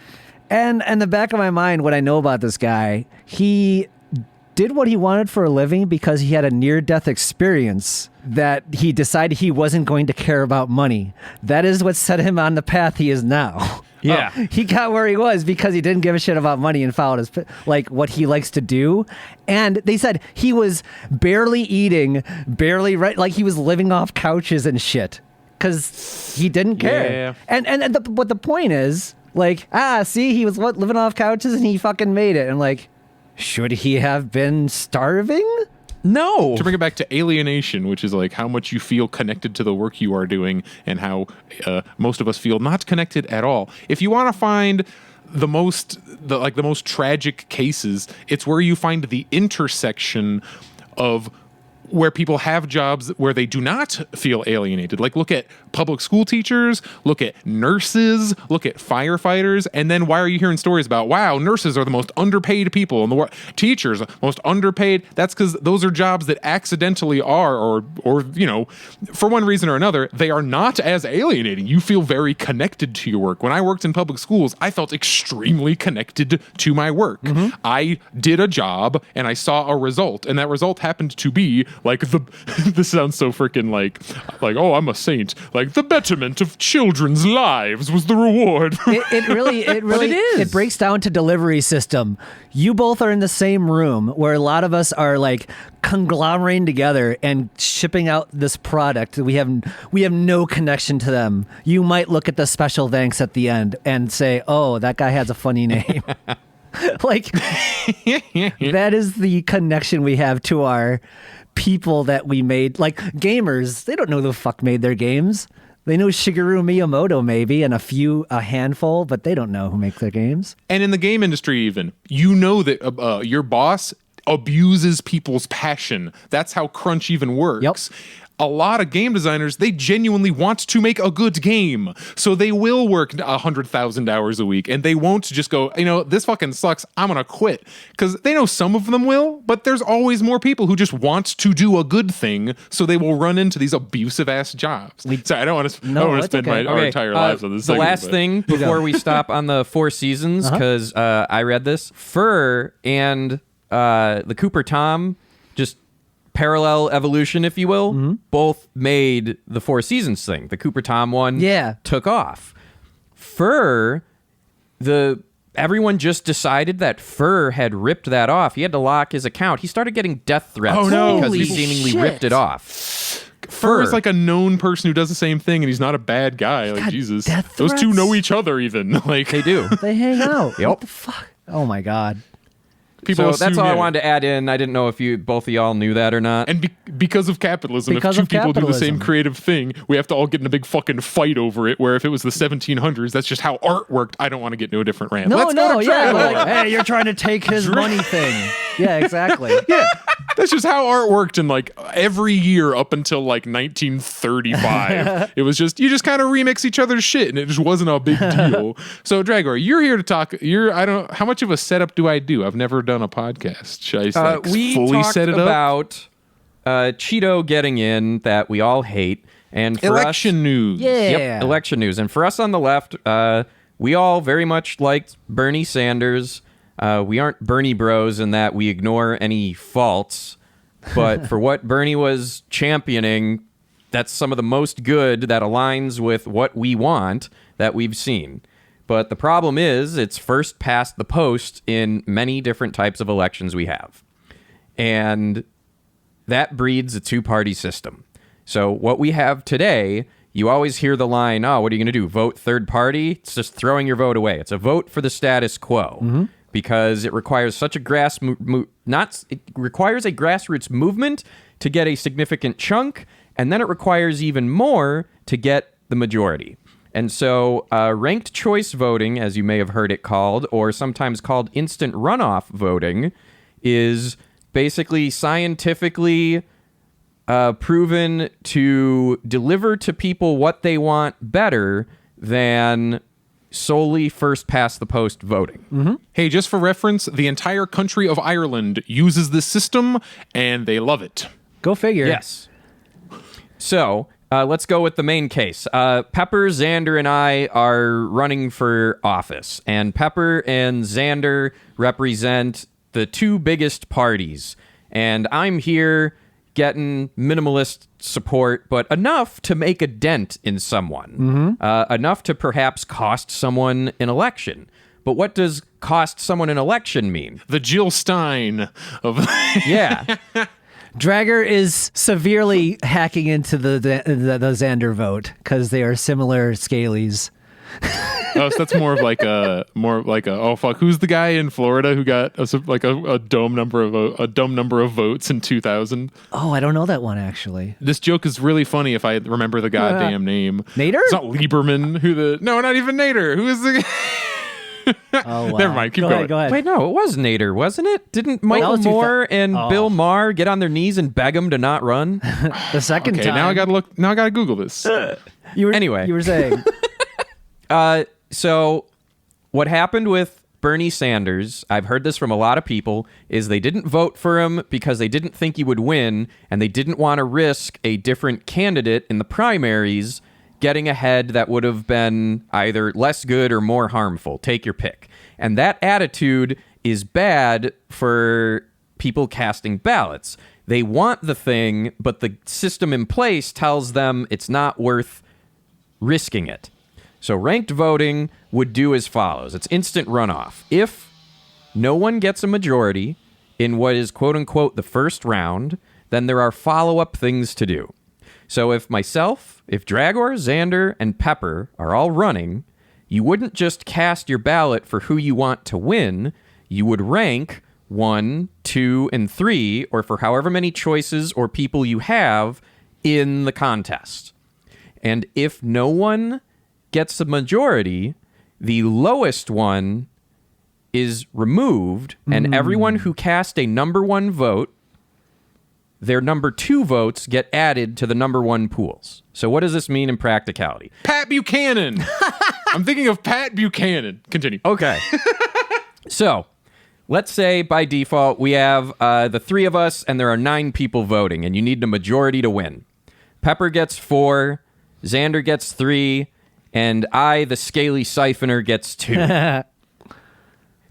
Speaker 2: And in the back of my mind, what I know about this guy, he did what he wanted for a living because he had a near-death experience that he decided he wasn't going to care about money. That is what set him on the path he is now.
Speaker 3: Yeah.
Speaker 2: He got where he was because he didn't give a shit about money and followed his, like, what he likes to do. And they said he was barely eating, like he was living off couches and shit because he didn't care.
Speaker 1: Yeah.
Speaker 2: But the point is, like, see, he was living off couches and he fucking made it. And like, should he have been starving?
Speaker 3: No.
Speaker 1: To bring it back to alienation, which is like how much you feel connected to the work you are doing and how most of us feel not connected at all. If you want to find the most tragic cases, it's where you find the intersection of where people have jobs where they do not feel alienated. Like, look at public school teachers, look at nurses, look at firefighters, and then why are you hearing stories about, wow, nurses are the most underpaid people in the world, teachers most underpaid? That's because those are jobs that accidentally are, or you know, for one reason or another, they are not as alienating. You feel very connected to your work. When I worked in public schools, I felt extremely connected to my work. Mm-hmm. I did a job and I saw a result, and that result happened to be like this sounds so freaking like, oh, I'm a saint. Like, the betterment of children's lives was the reward.
Speaker 2: It really is. It breaks down to delivery system. You both are in the same room where a lot of us are like conglomerating together and shipping out this product. We have no connection to them. You might look at the special thanks at the end and say, oh, that guy has a funny name. Like, that is the connection we have to our people that we made. Like, gamers, they don't know who the fuck made their games. They know Shigeru Miyamoto maybe and a handful, but they don't know who makes their games.
Speaker 1: And in the game industry even, you know that your boss abuses people's passion. That's how crunch even works.
Speaker 2: Yep.
Speaker 1: A lot of game designers, they genuinely want to make a good game. So they will work 100,000 hours a week, and they won't just go, you know, this fucking sucks, I'm going to quit. Because they know some of them will, but there's always more people who just want to do a good thing, so they will run into these abusive-ass jobs. Sorry, I don't want to spend our entire lives on this
Speaker 3: The
Speaker 1: segment,
Speaker 3: last thing before we stop on the Four Seasons, because I read this, Fur and the Cooper Tom, just parallel evolution, if you will, both made the Four Seasons thing. The Cooper Tom one took off. Fur, everyone just decided that Fur had ripped that off. He had to lock his account. He started getting death threats because he seemingly ripped it off.
Speaker 1: Fur is like a known person who does the same thing, and he's not a bad guy. Like, Jesus. Those two know each other even. Like,
Speaker 3: they do.
Speaker 2: They hang out.
Speaker 3: Yep.
Speaker 2: What the fuck? Oh my God.
Speaker 1: People
Speaker 3: so that's all I wanted to add in. I didn't know if both of y'all knew that or not.
Speaker 1: And because of capitalism, if two people do the same creative thing, we have to all get in a big fucking fight over it, where if it was the 1700s, that's just how art worked. I don't want to get into a different rant.
Speaker 2: Like, hey, you're trying to take his money thing. Yeah, exactly.
Speaker 1: Yeah, that's just how art worked in like every year up until like 1935. It was just, you just kind of remix each other's shit, and it just wasn't a big deal. So, Dragor, you're here to talk. How much of a setup do I do? I've never done a podcast. Should I fully set it up?
Speaker 3: We talked about Cheeto getting in that we all hate, and for
Speaker 1: election news.
Speaker 2: Yeah,
Speaker 3: yep, election news. And for us on the left, we all very much liked Bernie Sanders. We aren't Bernie bros in that we ignore any faults, but for what Bernie was championing, that's some of the most good that aligns with what we want that we've seen. But the problem is it's first past the post in many different types of elections we have. And that breeds a two-party system. So what we have today, you always hear the line, oh, what are you going to do? Vote third party? It's just throwing your vote away. It's a vote for the status quo because it requires such a it requires a grassroots movement to get a significant chunk, and then it requires even more to get the majority. And so ranked choice voting, as you may have heard it called, or sometimes called instant runoff voting, is basically scientifically proven to deliver to people what they want better than solely first past the post voting.
Speaker 1: Hey, just for reference, the entire country of Ireland uses this system, and they love it.
Speaker 2: Go figure.
Speaker 3: Yes. So let's go with the main case. Pepper, Xander, and I are running for office, and Pepper and Xander represent the two biggest parties, and I'm here getting minimalist support, but enough to make a dent in someone, enough to perhaps cost someone an election. But what does cost someone an election mean?
Speaker 1: The Jill Stein of...
Speaker 3: Yeah.
Speaker 2: Dragger is severely hacking into the Xander vote because they are similar scalies.
Speaker 1: Oh, so that's more of like a oh fuck, who's the guy in Florida who got a dumb number of votes in 2000?
Speaker 2: Oh, I don't know that one actually.
Speaker 1: This joke is really funny if I remember the goddamn name.
Speaker 2: Nader?
Speaker 1: It's not Lieberman. No, not even Nader. Who is the?
Speaker 2: Oh, wow.
Speaker 1: Never mind. Keep going.
Speaker 2: Go ahead.
Speaker 3: Wait, no, it was Nader, wasn't it? Didn't Michael Moore and Bill Maher get on their knees and beg him to not run?
Speaker 2: The second
Speaker 1: Okay,
Speaker 2: time.
Speaker 1: now I gotta look. Now I gotta Google this.
Speaker 3: Anyway.
Speaker 2: You were saying.
Speaker 3: So what happened with Bernie Sanders, I've heard this from a lot of people, is they didn't vote for him because they didn't think he would win, and they didn't want to risk a different candidate in the primaries getting ahead that would have been either less good or more harmful. Take your pick. And that attitude is bad for people casting ballots. They want the thing, but the system in place tells them it's not worth risking it. So ranked voting would do as follows. It's instant runoff. If no one gets a majority in what is quote-unquote the first round, then there are follow-up things to do. So if Dragor, Xander, and Pepper are all running, you wouldn't just cast your ballot for who you want to win. You would rank 1, 2, and 3, or for however many choices or people you have in the contest. And if no one gets a majority, the lowest one is removed, and everyone who cast a number 1 vote, their number 2 votes get added to the number 1 pools. So what does this mean in practicality?
Speaker 1: Pat Buchanan. I'm thinking of Pat Buchanan. Continue.
Speaker 3: Okay. So let's say by default we have the 3 of us and there are 9 people voting, and you need a majority to win. Pepper gets 4, Xander gets 3, and I, the scaly siphoner, gets 2.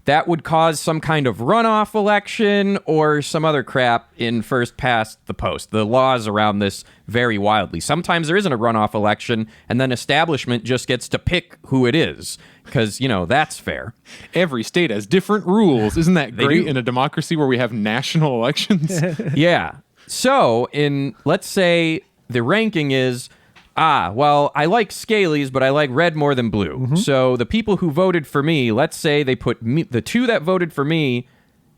Speaker 3: That would cause some kind of runoff election or some other crap in first past the post. The laws around this vary wildly. Sometimes there isn't a runoff election, and then establishment just gets to pick who it is, because, that's fair.
Speaker 1: Every state has different rules. Isn't that great
Speaker 3: do.
Speaker 1: in a democracy where we have national elections?
Speaker 3: Yeah. So, let's say the ranking is, well, I like scalies, but I like red more than blue. So the people who voted for me, let's say they put me, the 2 that voted for me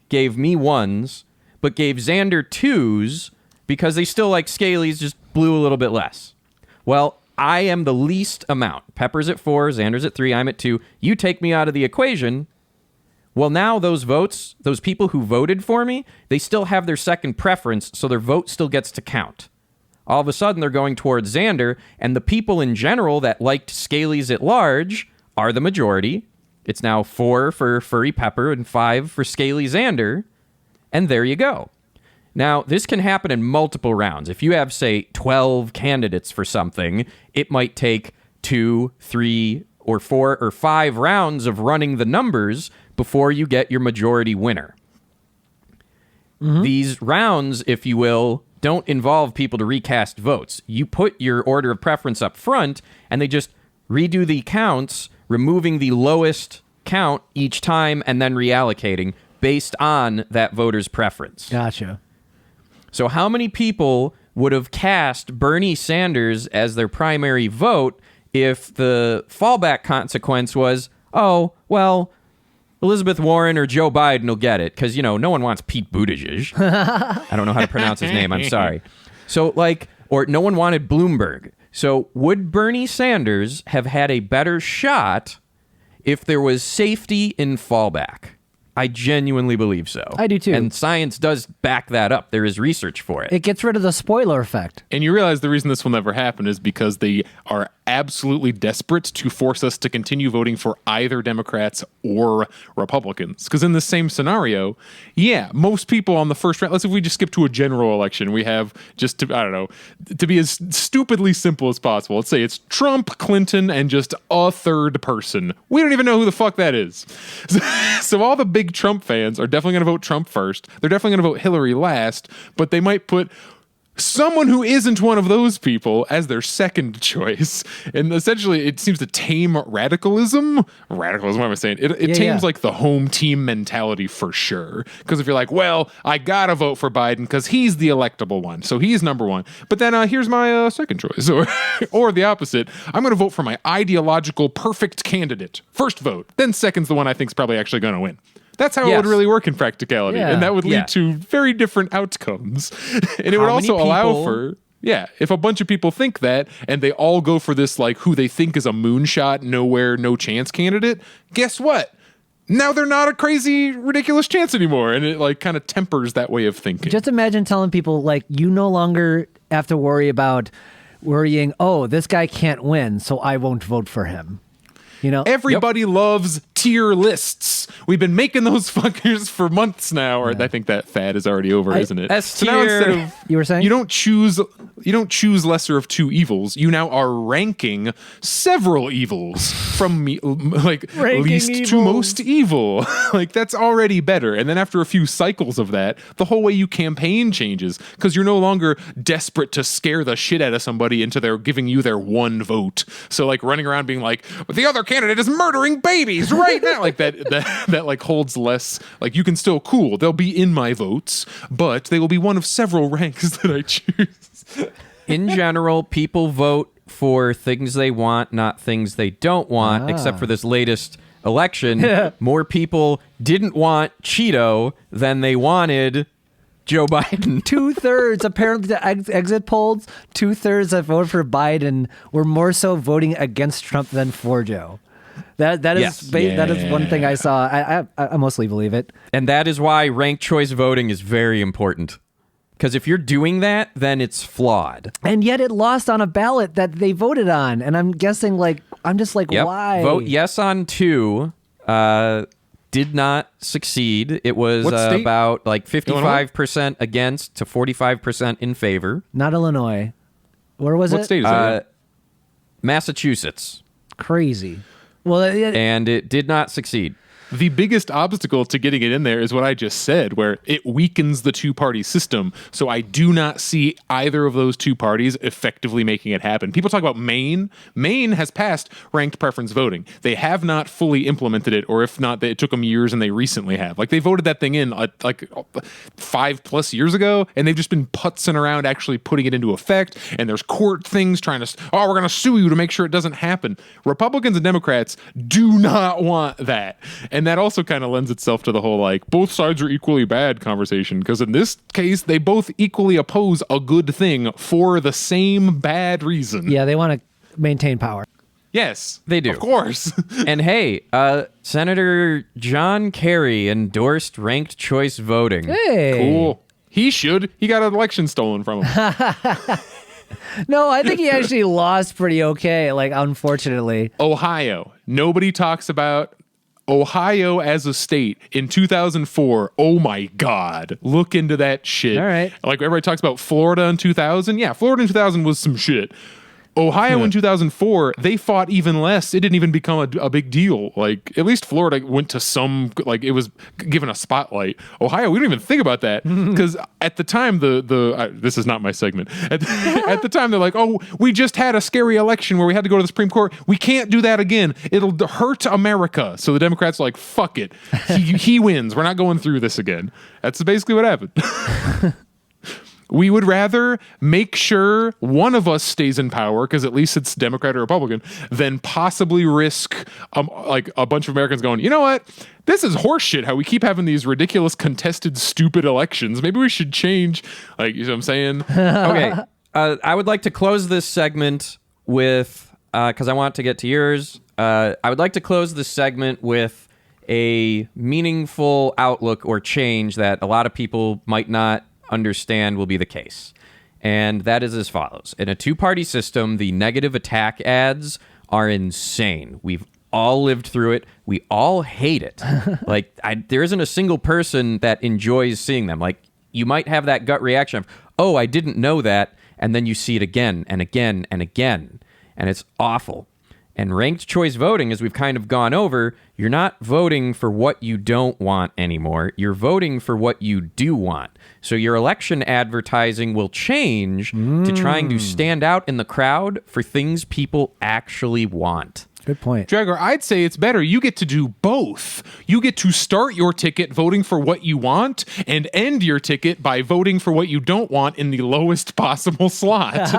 Speaker 3: gave me 1s, but gave Xander 2s because they still like scalies, just blue a little bit less. Well, I am the least amount. Pepper's at 4, Xander's at 3, I'm at 2. You take me out of the equation. Well, now those votes, those people who voted for me, they still have their second preference, so their vote still gets to count. All of a sudden, they're going towards Xander, and the people in general that liked scalies at large are the majority. It's now 4 for furry Pepper and 5 for scaly Xander, and there you go. Now, this can happen in multiple rounds. If you have, say, 12 candidates for something, it might take 2, 3, or 4 or 5 rounds of running the numbers before you get your majority winner. These rounds, if you will, don't involve people to recast votes. You put your order of preference up front, and they just redo the counts, removing the lowest count each time and then reallocating based on that voter's preference.
Speaker 2: Gotcha.
Speaker 3: So how many people would have cast Bernie Sanders as their primary vote if the fallback consequence was, oh, well, Elizabeth Warren or Joe Biden will get it because, no one wants Pete Buttigieg. I don't know how to pronounce his name. I'm sorry. So, or no one wanted Bloomberg. So would Bernie Sanders have had a better shot if there was safety in fallback? I genuinely believe so.
Speaker 2: I do too.
Speaker 3: And science does back that up. There is research for it.
Speaker 2: It gets rid of the spoiler effect.
Speaker 1: And you realize the reason this will never happen is because they are absolutely desperate to force us to continue voting for either Democrats or Republicans. Because in the same scenario, yeah, most people on the first round, let's say if we just skip to a general election, we have just to, I don't know, to be as stupidly simple as possible. Let's say it's Trump, Clinton, and just a third person. We don't even know who the fuck that is. So all the big Trump fans are definitely going to vote Trump first. They're definitely going to vote Hillary last, but they might put someone who isn't one of those people as their second choice. And essentially, it seems to tame radicalism. Radicalism, what am I saying? It tames like the home team mentality for sure. Because if you're like, well, I gotta vote for Biden because he's the electable one. So he's number one. But then here's my second choice. Or the opposite. I'm going to vote for my ideological perfect candidate. First vote. Then second's the one I think's probably actually going to win. That's how it would really work in practicality.
Speaker 2: Yeah.
Speaker 1: And that would lead to very different outcomes. And it would also allow for, if a bunch of people think that and they all go for this, like, who they think is a moonshot, nowhere, no chance candidate, guess what? Now they're not a crazy, ridiculous chance anymore. And it, like, kind of tempers that way of thinking.
Speaker 2: Just imagine telling people, like, you no longer have to worry about worrying, oh, this guy can't win, so I won't vote for him.
Speaker 1: Everybody loves tier lists. We've been making those fuckers for months now, or I think that fad is already over, isn't it?
Speaker 3: S tier.
Speaker 2: You were saying?
Speaker 1: You don't choose lesser of two evils. You now are ranking several evils from least to most evil. Like, that's already better. And then after a few cycles of that, the whole way you campaign changes because you're no longer desperate to scare the shit out of somebody into their giving you their one vote. So, like, running around being like, the other candidate is murdering babies right now. Like that like holds less, like, you can still they'll be in my votes, but they will be one of several ranks that I choose.
Speaker 3: In general, people vote for things they want, not things they don't want, except for this latest election. More people didn't want Cheeto than they wanted Joe Biden.
Speaker 2: 2/3, apparently, the exit polls, 2/3 that voted for Biden were more so voting against Trump than for Joe. That is one thing I saw. I mostly believe it.
Speaker 3: And that is why ranked choice voting is very important. Because if you're doing that, then it's flawed.
Speaker 2: And yet it lost on a ballot that they voted on. And I'm guessing, why?
Speaker 3: Vote yes on 2. Did not succeed. It was about 55% against to 45% in favor.
Speaker 2: Not Illinois. Where was it?
Speaker 1: What state is that?
Speaker 3: Massachusetts.
Speaker 2: Crazy. Well,
Speaker 3: and it did not succeed.
Speaker 1: The biggest obstacle to getting it in there is what I just said, where it weakens the two-party system. So I do not see either of those two parties effectively making it happen. People talk about Maine. Maine has passed ranked preference voting. They have not fully implemented it, or if not, it took them years, and they recently have. Like, they voted that thing in 5+ years ago, and they've just been putzing around actually putting it into effect, and there's court things trying to, we're going to sue you to make sure it doesn't happen. Republicans and Democrats do not want that. And that also kind of lends itself to the whole, like, both sides are equally bad conversation, because in this case, they both equally oppose a good thing for the same bad reason.
Speaker 2: Yeah, they want to maintain power.
Speaker 1: Yes,
Speaker 3: they do.
Speaker 1: Of course.
Speaker 3: And hey, Senator John Kerry endorsed ranked choice voting.
Speaker 2: Hey.
Speaker 1: Cool. He should. He got an election stolen from him.
Speaker 2: No, I think he actually lost pretty okay, unfortunately.
Speaker 1: Ohio. Nobody talks about Ohio as a state in 2004. Oh my God. Look into that shit.
Speaker 2: All right.
Speaker 1: Like, everybody talks about Florida in 2000. Yeah, Florida in 2000 was some shit. Ohio in 2004, they fought even less. It didn't even become a big deal. Like, at least Florida went to some, like, it was given a spotlight. Ohio, we don't even think about that because at the time, this is not my segment. At the time, they're like, oh, we just had a scary election where we had to go to the Supreme Court. We can't do that again. It'll hurt America. So the Democrats are like, fuck it. He wins. We're not going through this again. That's basically what happened. We would rather make sure one of us stays in power, because at least it's Democrat or Republican, than possibly risk like a bunch of Americans going, you know what? This is horseshit how we keep having these ridiculous contested stupid elections. Maybe we should change. Like, you know what I'm saying?
Speaker 3: Okay. I would like to close this segment with, because I want to get to yours. I would like to close this segment with a meaningful outlook or change that a lot of people might not understand will be the case. And that is as follows. In a two-party system, the negative attack ads are insane. We've all lived through it. We all hate it. Like, there isn't a single person that enjoys seeing them. Like, you might have that gut reaction of, oh, I didn't know that, and then you see it again and again and again, and it's awful. And ranked choice voting, as we've kind of gone over, you're not voting for what you don't want anymore. You're voting for what you do want. So your election advertising will change to trying to stand out in the crowd for things people actually want.
Speaker 2: Good point.
Speaker 1: Jagger, I'd say it's better. You get to do both. You get to start your ticket voting for what you want and end your ticket by voting for what you don't want in the lowest possible slot.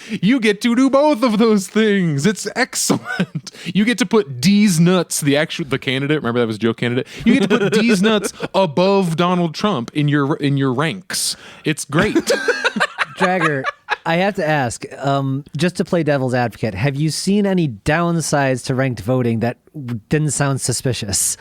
Speaker 1: You get to do both of those things. It's excellent. You get to put D's nuts, the candidate. Remember that was Joe candidate. You get to put D's nuts above Donald Trump in your ranks. It's great.
Speaker 2: Jagger, I have to ask, just to play devil's advocate, have you seen any downsides to ranked voting that didn't sound suspicious?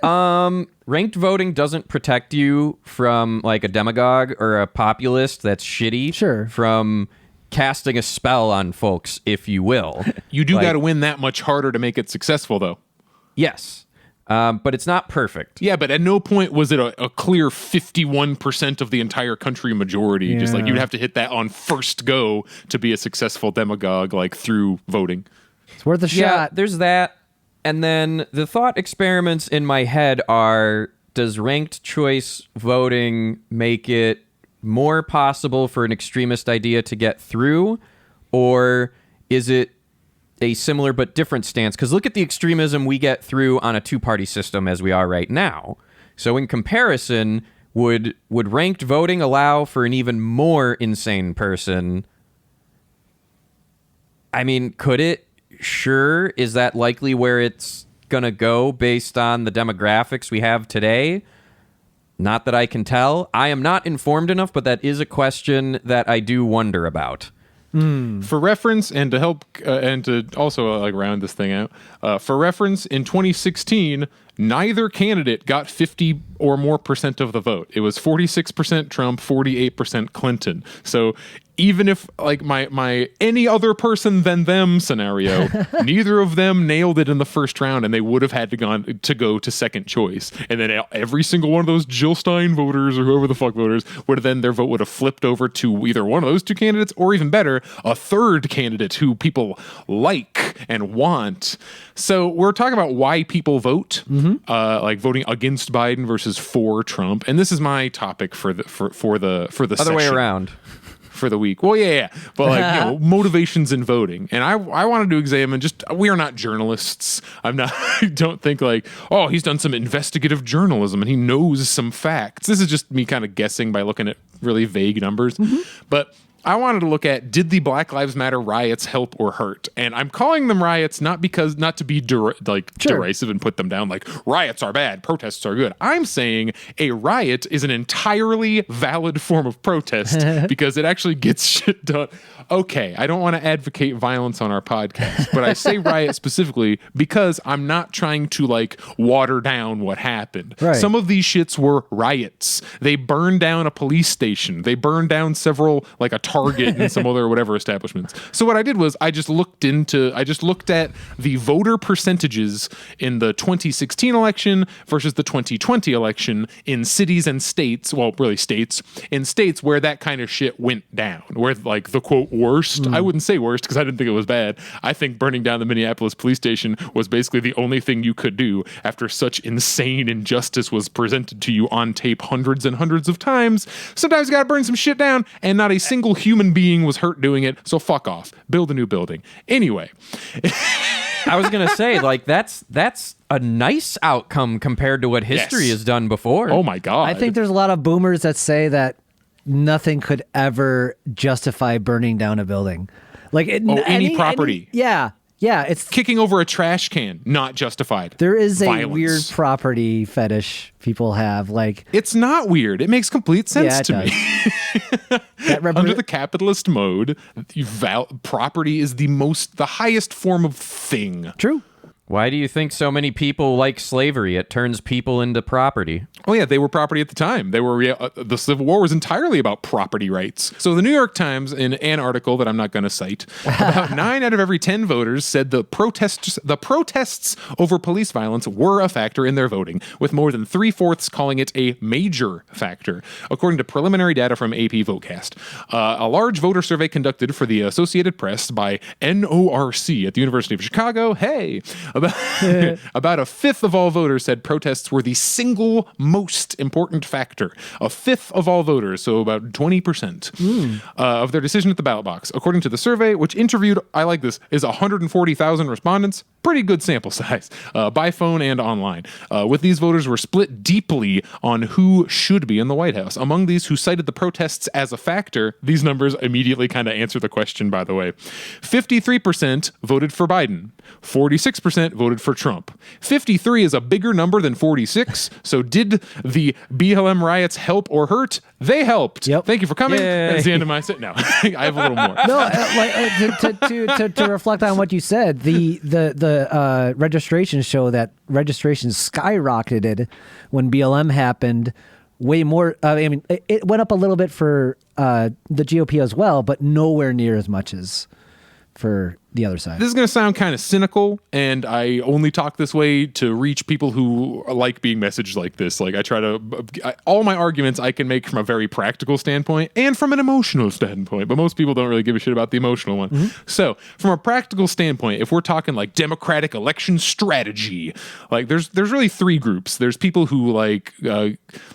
Speaker 3: Ranked voting doesn't protect you from like a demagogue or a populist that's shitty.
Speaker 2: Sure.
Speaker 3: From casting a spell on folks, if you will.
Speaker 1: You do got to win that much harder to make it successful, though.
Speaker 3: Yes. But it's not perfect.
Speaker 1: Yeah, but at no point was it a clear 51% of the entire country majority.
Speaker 2: Yeah.
Speaker 1: Just like you'd have to hit that on first go to be a successful demagogue, like through voting.
Speaker 2: It's worth a
Speaker 3: Yeah,
Speaker 2: shot.
Speaker 3: there's that. And then the thought experiments in my head are, does ranked choice voting make it more possible for an extremist idea to get through? Or is it a similar but different stance? Because look at the extremism we get through on a two-party system as we are right now. So in comparison, would ranked voting allow for an even more insane person? I mean, could it? Sure. Is that likely where it's going to go based on the demographics we have today? Not that I can tell. I am not informed enough, but that is a question that I do wonder about.
Speaker 1: For reference, and to help, and to also like round this thing out, for reference, in 2016, neither candidate got 50 or more % of the vote. It was 46% Trump, 48% Clinton. So even if like my any other person than them scenario, neither of them nailed it in the first round, and they would have had to go to second choice. And then every single one of those Jill Stein voters or whoever the fuck voters would have then their vote would have flipped over to either one of those two candidates, or even better, a third candidate who people like and want. So we're talking about why people vote, like voting against Biden versus for Trump, and this is my topic for the
Speaker 3: Other
Speaker 1: session.
Speaker 3: way around.
Speaker 1: For the week. Well, yeah. But like, you know, motivations in voting. And I wanted to examine we are not journalists. I don't think like, oh, he's done some investigative journalism and he knows some facts. This is just me kind of guessing by looking at really vague numbers. But I wanted to look at, did the Black Lives Matter riots help or hurt? And I'm calling them riots not to be derisive and put them down like riots are bad, protests are good. I'm saying a riot is an entirely valid form of protest because it actually gets shit done. Okay, I don't want to advocate violence on our podcast, but I say riot specifically because I'm not trying to like water down what happened.
Speaker 2: Right.
Speaker 1: Some of these shits were riots. They burned down a police station. They burned down several, like a Target and some other whatever establishments. So what I did was I just looked at the voter percentages in the 2016 election versus the 2020 election in cities and states, well, really states, in states where that kind of shit went down, where like the quote worst, I wouldn't say worst because I didn't think it was bad. I think burning down the Minneapolis police station was basically the only thing you could do after such insane injustice was presented to you on tape hundreds and hundreds of times. Sometimes you gotta burn some shit down, and not a single human being was hurt doing it, so fuck off. Build a new building. Anyway.
Speaker 3: I was gonna say, like, that's a nice outcome compared to what history has done before.
Speaker 1: Oh my God.
Speaker 2: I think there's a lot of boomers that say that nothing could ever justify burning down a building. Like
Speaker 1: any property.
Speaker 2: Yeah. It's
Speaker 1: kicking over a trash can, not justified.
Speaker 2: there is a
Speaker 1: Violence.
Speaker 2: weird property fetish people have. Like
Speaker 1: It's not weird. It makes complete sense
Speaker 2: Yeah, it
Speaker 1: to
Speaker 2: does.
Speaker 1: me.
Speaker 2: that
Speaker 1: Under the capitalist mode, property is the highest form of thing.
Speaker 2: true.
Speaker 3: Why do you think so many people like slavery? It turns people into property.
Speaker 1: Oh yeah, they were property at the time. They were the Civil War was entirely about property rights. So the New York Times, in an article that I'm not going to cite, about 9 out of every 10 voters said the protests over police violence were a factor in their voting, with more than 3/4 calling it a major factor, according to preliminary data from AP Votecast. A large voter survey conducted for the Associated Press by NORC at the University of Chicago. Hey. About a fifth of all voters said protests were the single most important factor. A fifth of all voters, so about 20% of their decision at the ballot box. According to the survey, which interviewed, I like this, is 140,000 respondents. Pretty good sample size, by phone and online. With these voters were split deeply on who should be in the White House. Among these who cited the protests as a factor, these numbers immediately kind of answer the question, by the way. 53% voted for Biden. 46% voted for Trump. 53 is a bigger number than 46. So did the BLM riots help or hurt? They helped.
Speaker 2: Yep.
Speaker 1: Thank you for coming.
Speaker 3: Yay.
Speaker 1: That's the end of my set. No, I have a little more.
Speaker 2: No, to reflect on what you said, the registrations show that registrations skyrocketed when BLM happened. Way more. I mean, it went up a little bit for the GOP as well, but nowhere near as much as for the other side.
Speaker 1: This is going to sound kind of cynical, and I only talk this way to reach people who like being messaged like this. Like all my arguments I can make from a very practical standpoint and from an emotional standpoint, but most people don't really give a shit about the emotional one. Mm-hmm. So from a practical standpoint, if we're talking like democratic election strategy, like there's really 3 groups. There's people who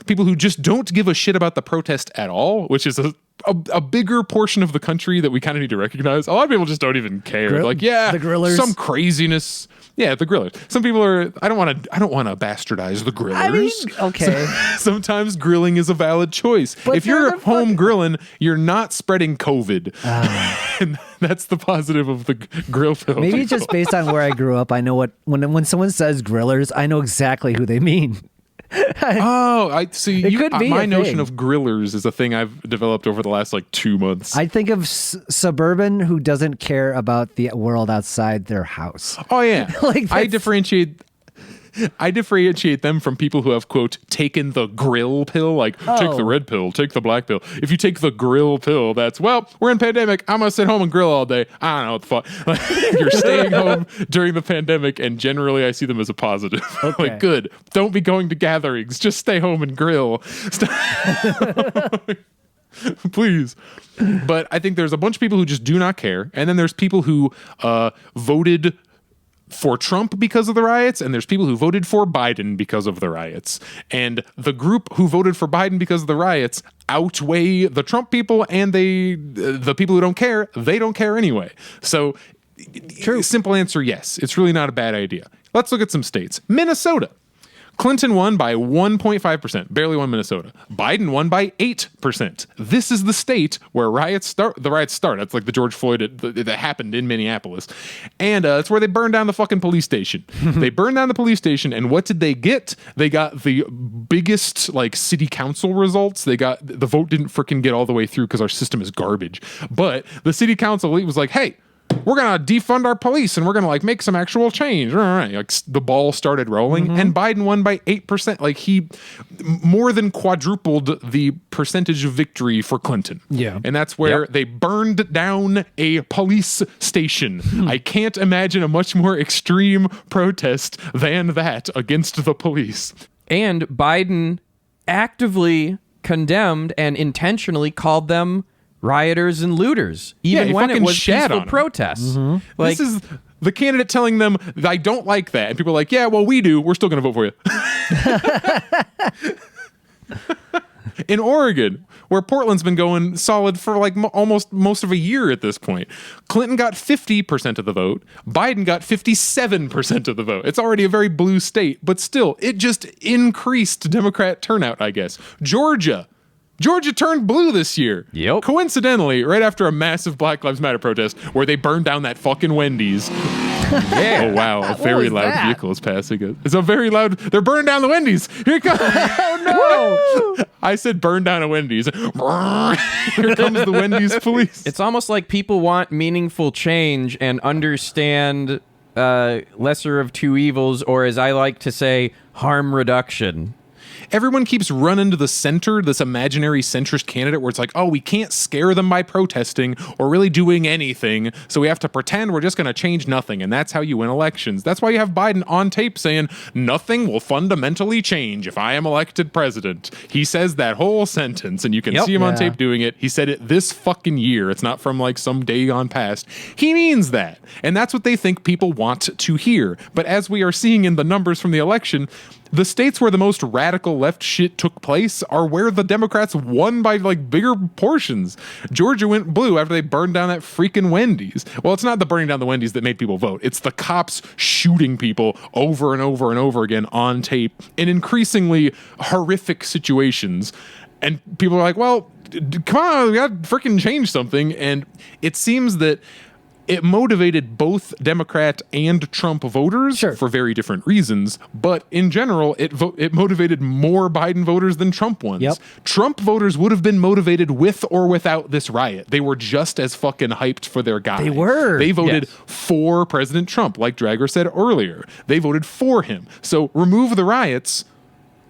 Speaker 1: people who just don't give a shit about the protest at all, which is a bigger portion of the country that we kind of need to recognize. A lot of people just don't even care. Like, yeah,
Speaker 2: the grillers,
Speaker 1: some craziness. Yeah, the grillers. Some people are. I don't want to bastardize the grillers.
Speaker 2: I mean, okay.
Speaker 1: Sometimes grilling is a valid choice.
Speaker 2: But
Speaker 1: if you're home grilling, you're not spreading COVID. And that's the positive of the grill film.
Speaker 2: Maybe it's just based on where I grew up. I know when someone says grillers, I know exactly who they mean.
Speaker 1: I see.
Speaker 2: It could be
Speaker 1: my
Speaker 2: a
Speaker 1: notion
Speaker 2: thing.
Speaker 1: of grillers is a thing I've developed over the last 2 months.
Speaker 2: I think of suburban who doesn't care about the world outside their house.
Speaker 1: Oh yeah,
Speaker 2: Like
Speaker 1: I
Speaker 2: that's-
Speaker 1: differentiate them from people who have, quote, taken the grill pill, like take the red pill, take the black pill. If you take the grill pill, that's, well, we're in pandemic, I'm gonna sit home and grill all day. I don't know what the fuck. Like, you're staying home during the pandemic, and generally I see them as a positive.
Speaker 2: Okay.
Speaker 1: Like, good. Don't be going to gatherings. Just stay home and grill. Please. But I think there's a bunch of people who just do not care. And then there's people who voted for Trump because of the riots, and there's people who voted for Biden because of the riots. And the group who voted for Biden because of the riots outweigh the Trump people, and the people who don't care, they don't care anyway. So, true. Simple answer, yes. It's really not a bad idea. Let's look at some states. Minnesota. Clinton won by 1.5%, barely won Minnesota. Biden won by 8%. This is the state where the riots start. That's like the George Floyd that happened in Minneapolis. And it's where they burned down the fucking police station. They burned down the police station, and what did they get? They got the biggest city council results. The vote didn't freaking get all the way through because our system is garbage. But the city council was like, hey, we're gonna defund our police and we're gonna like make some actual change. Like the ball started rolling, and Biden won by 8%. Like he more than quadrupled the percentage of victory for Clinton.
Speaker 2: Yeah.
Speaker 1: And that's where they burned down a police station. I can't imagine a much more extreme protest than that against the police.
Speaker 3: And Biden actively condemned and intentionally called them rioters and looters, even when it was peaceful protests. Like,
Speaker 1: this is the candidate telling them, I don't like that. And people are like, yeah, well, we do. We're still going to vote for you. In Oregon, where Portland's been going solid for like almost most of a year at this point, Clinton got 50% of the vote. Biden got 57% of the vote. It's already a very blue state, but still, it just increased Democrat turnout, I guess. Georgia turned blue this year.
Speaker 3: Yep.
Speaker 1: Coincidentally, right after a massive Black Lives Matter protest where they burned down that fucking Wendy's.
Speaker 3: yeah.
Speaker 1: Oh, wow. A very loud
Speaker 2: that?
Speaker 1: vehicle is passing it. It's a very loud... They're burning down the Wendy's. Here it comes.
Speaker 2: Oh, no.
Speaker 1: I said burn down a Wendy's. Here comes the Wendy's police.
Speaker 3: It's almost like people want meaningful change and understand lesser of two evils, or as I like to say, harm reduction.
Speaker 1: Everyone keeps running to the center, this imaginary centrist candidate where it's like, oh, we can't scare them by protesting or really doing anything, so we have to pretend we're just going to change nothing, and that's how you win elections. That's why you have Biden on tape saying, nothing will fundamentally change if I am elected president. He says that whole sentence, and you can see him on tape doing it. He said it this fucking year. It's not from like some day gone past. He means that, and that's what they think people want to hear. But as we are seeing in the numbers from the election, the states where the most radical left shit took place are where the Democrats won by like bigger portions. Georgia went blue after they burned down that freaking Wendy's. Well, it's not the burning down the Wendy's that made people vote. It's the cops shooting people over and over and over again on tape in increasingly horrific situations. And people are like, well, come on, we got to freaking change something. And it seems that it motivated both Democrat and Trump voters for very different reasons, but in general, it motivated more Biden voters than Trump ones.
Speaker 2: Yep.
Speaker 1: Trump voters would have been motivated with or without this riot. They were just as fucking hyped for their guy.
Speaker 2: They were.
Speaker 1: They voted for President Trump, like Drager said earlier. They voted for him. So remove the riots,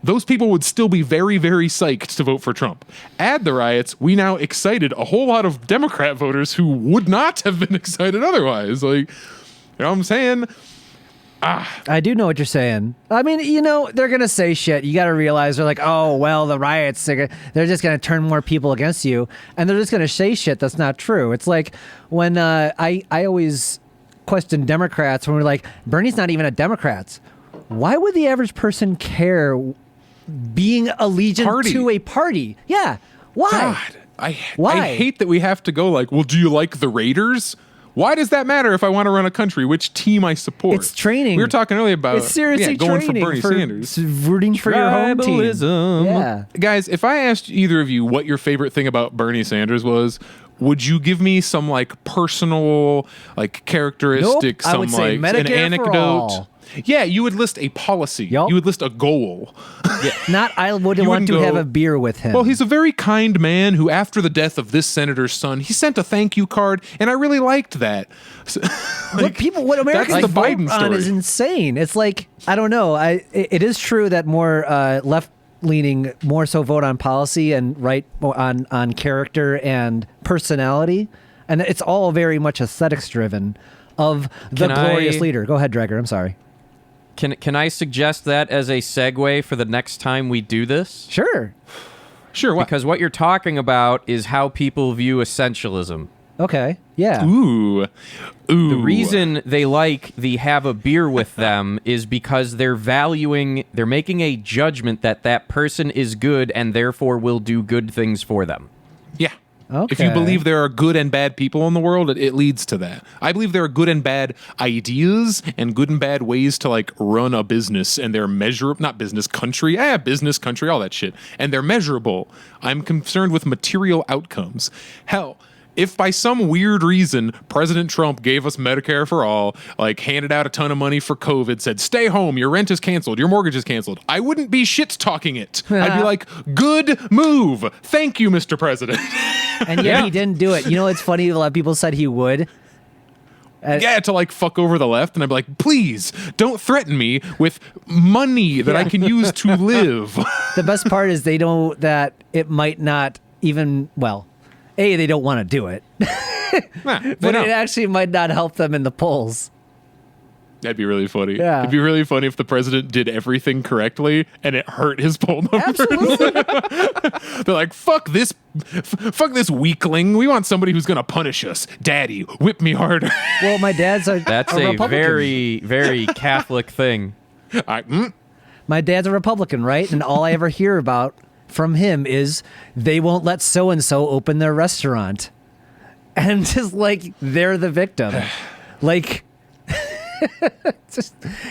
Speaker 1: those people would still be very, very psyched to vote for Trump. Add the riots, we now excited a whole lot of Democrat voters who would not have been excited otherwise. Like, you know what I'm saying?
Speaker 2: I do know what you're saying. I mean, you know, they're going to say shit. You got to realize they're like, oh, well, the riots, they're just going to turn more people against you. And they're just going to say shit that's not true. It's like when I always question Democrats when we're like, Bernie's not even a Democrat. Why would the average person care being allegiant to a party? Yeah. Why?
Speaker 1: God, I hate that we have to go like, well, do you like the Raiders? Why does that matter if I want to run a country? Which team I support?
Speaker 2: It's training.
Speaker 1: We were talking earlier about
Speaker 2: it's seriously
Speaker 1: going
Speaker 2: training
Speaker 1: for Bernie Sanders.
Speaker 2: Rooting for your home team.
Speaker 3: Tribalism.
Speaker 2: Yeah.
Speaker 1: Guys, if I asked either of you what your favorite thing about Bernie Sanders was, would you give me some like personal like characteristic,
Speaker 2: Nope. I would say
Speaker 1: an
Speaker 2: Medicare for
Speaker 1: anecdote?
Speaker 2: all.
Speaker 1: Yeah, you would list a policy.
Speaker 2: Yup.
Speaker 1: You would list a goal.
Speaker 2: Not I would
Speaker 1: You
Speaker 2: want to
Speaker 1: wouldn't
Speaker 2: have
Speaker 1: go,
Speaker 2: a beer with him.
Speaker 1: Well, he's a very kind man who, after the death of this senator's son, he sent a thank you card, and I really liked that. So,
Speaker 2: what Americans
Speaker 1: that's the
Speaker 2: vote
Speaker 1: Biden
Speaker 2: on
Speaker 1: story.
Speaker 2: is insane. It's like, I don't know. It is true that more left-leaning more so vote on policy and right on character and personality, and it's all very much aesthetics driven of the glorious leader. Go ahead, Drager. I'm sorry.
Speaker 3: Can I suggest that as a segue for the next time we do this?
Speaker 2: Sure.
Speaker 1: Sure. What?
Speaker 3: Because what you're talking about is how people view essentialism.
Speaker 2: Okay. Yeah.
Speaker 1: Ooh.
Speaker 3: The reason they like the have a beer with them is because they're making a judgment that that person is good and therefore will do good things for them.
Speaker 1: Yeah.
Speaker 2: Okay.
Speaker 1: If you believe there are good and bad people in the world, it leads to that. I believe there are good and bad ideas and good and bad ways to like run a business, and they're business, country, all that shit. And they're measurable. I'm concerned with material outcomes. Hell, if by some weird reason President Trump gave us Medicare for all, like handed out a ton of money for COVID, said, stay home, your rent is canceled, your mortgage is canceled, I wouldn't be shit-talking it. I'd be like, good move. Thank you, Mr. President.
Speaker 2: And yet he didn't do it. You know, it's funny. A lot of people said he would.
Speaker 1: to like fuck over the left, and I'd be like, please don't threaten me with money that I can use to live.
Speaker 2: The best part is they know that it might not even, well, A, they don't want to do it,
Speaker 1: They
Speaker 2: but
Speaker 1: don't.
Speaker 2: it actually might not help them in the polls.
Speaker 1: That'd be really funny.
Speaker 2: Yeah.
Speaker 1: It'd be really funny if the president did everything correctly and it hurt his poll numbers.
Speaker 2: Absolutely.
Speaker 1: They're like, fuck this weakling. We want somebody who's going to punish us. Daddy, whip me harder.
Speaker 2: Well, my dad's
Speaker 3: That's
Speaker 2: a
Speaker 3: a
Speaker 2: Republican.
Speaker 3: very, very Catholic thing.
Speaker 2: My dad's a Republican, right? And all I ever hear about from him is they won't let so-and-so open their restaurant. And just like, they're the victim. Like,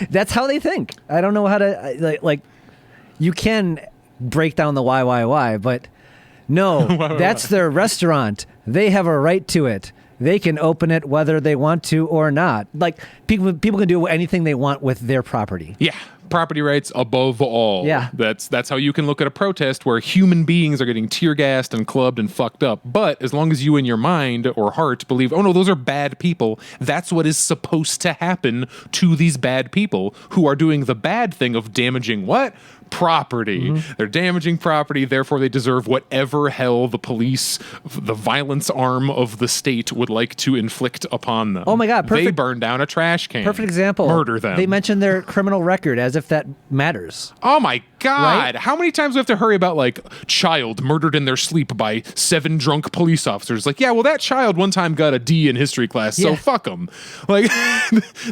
Speaker 2: that's how they think. I don't know how to, like you can break down the why, but no, that's their restaurant. They have a right to it. They can open it whether they want to or not. Like, people can do anything they want with their property.
Speaker 1: Yeah. Property rights above all.
Speaker 2: Yeah.
Speaker 1: That's how you can look at a protest where human beings are getting tear gassed and clubbed and fucked up. But as long as you in your mind or heart believe, oh no, those are bad people, that's what is supposed to happen to these bad people who are doing the bad thing of damaging what? Property. They're damaging property, therefore they deserve whatever hell the police, the violence arm of the state would like to inflict upon them.
Speaker 2: Oh my God,
Speaker 1: They
Speaker 2: perfect-
Speaker 1: burn down a trash can.
Speaker 2: Perfect example.
Speaker 1: Murder them.
Speaker 2: They mention their criminal record as if that matters.
Speaker 1: Oh my God.
Speaker 2: Right?
Speaker 1: How many times do we have to hurry about like child murdered in their sleep by 7 drunk police officers? Like, yeah, well, that child one time got a D in history class, so
Speaker 2: Yeah.
Speaker 1: fuck them. Like,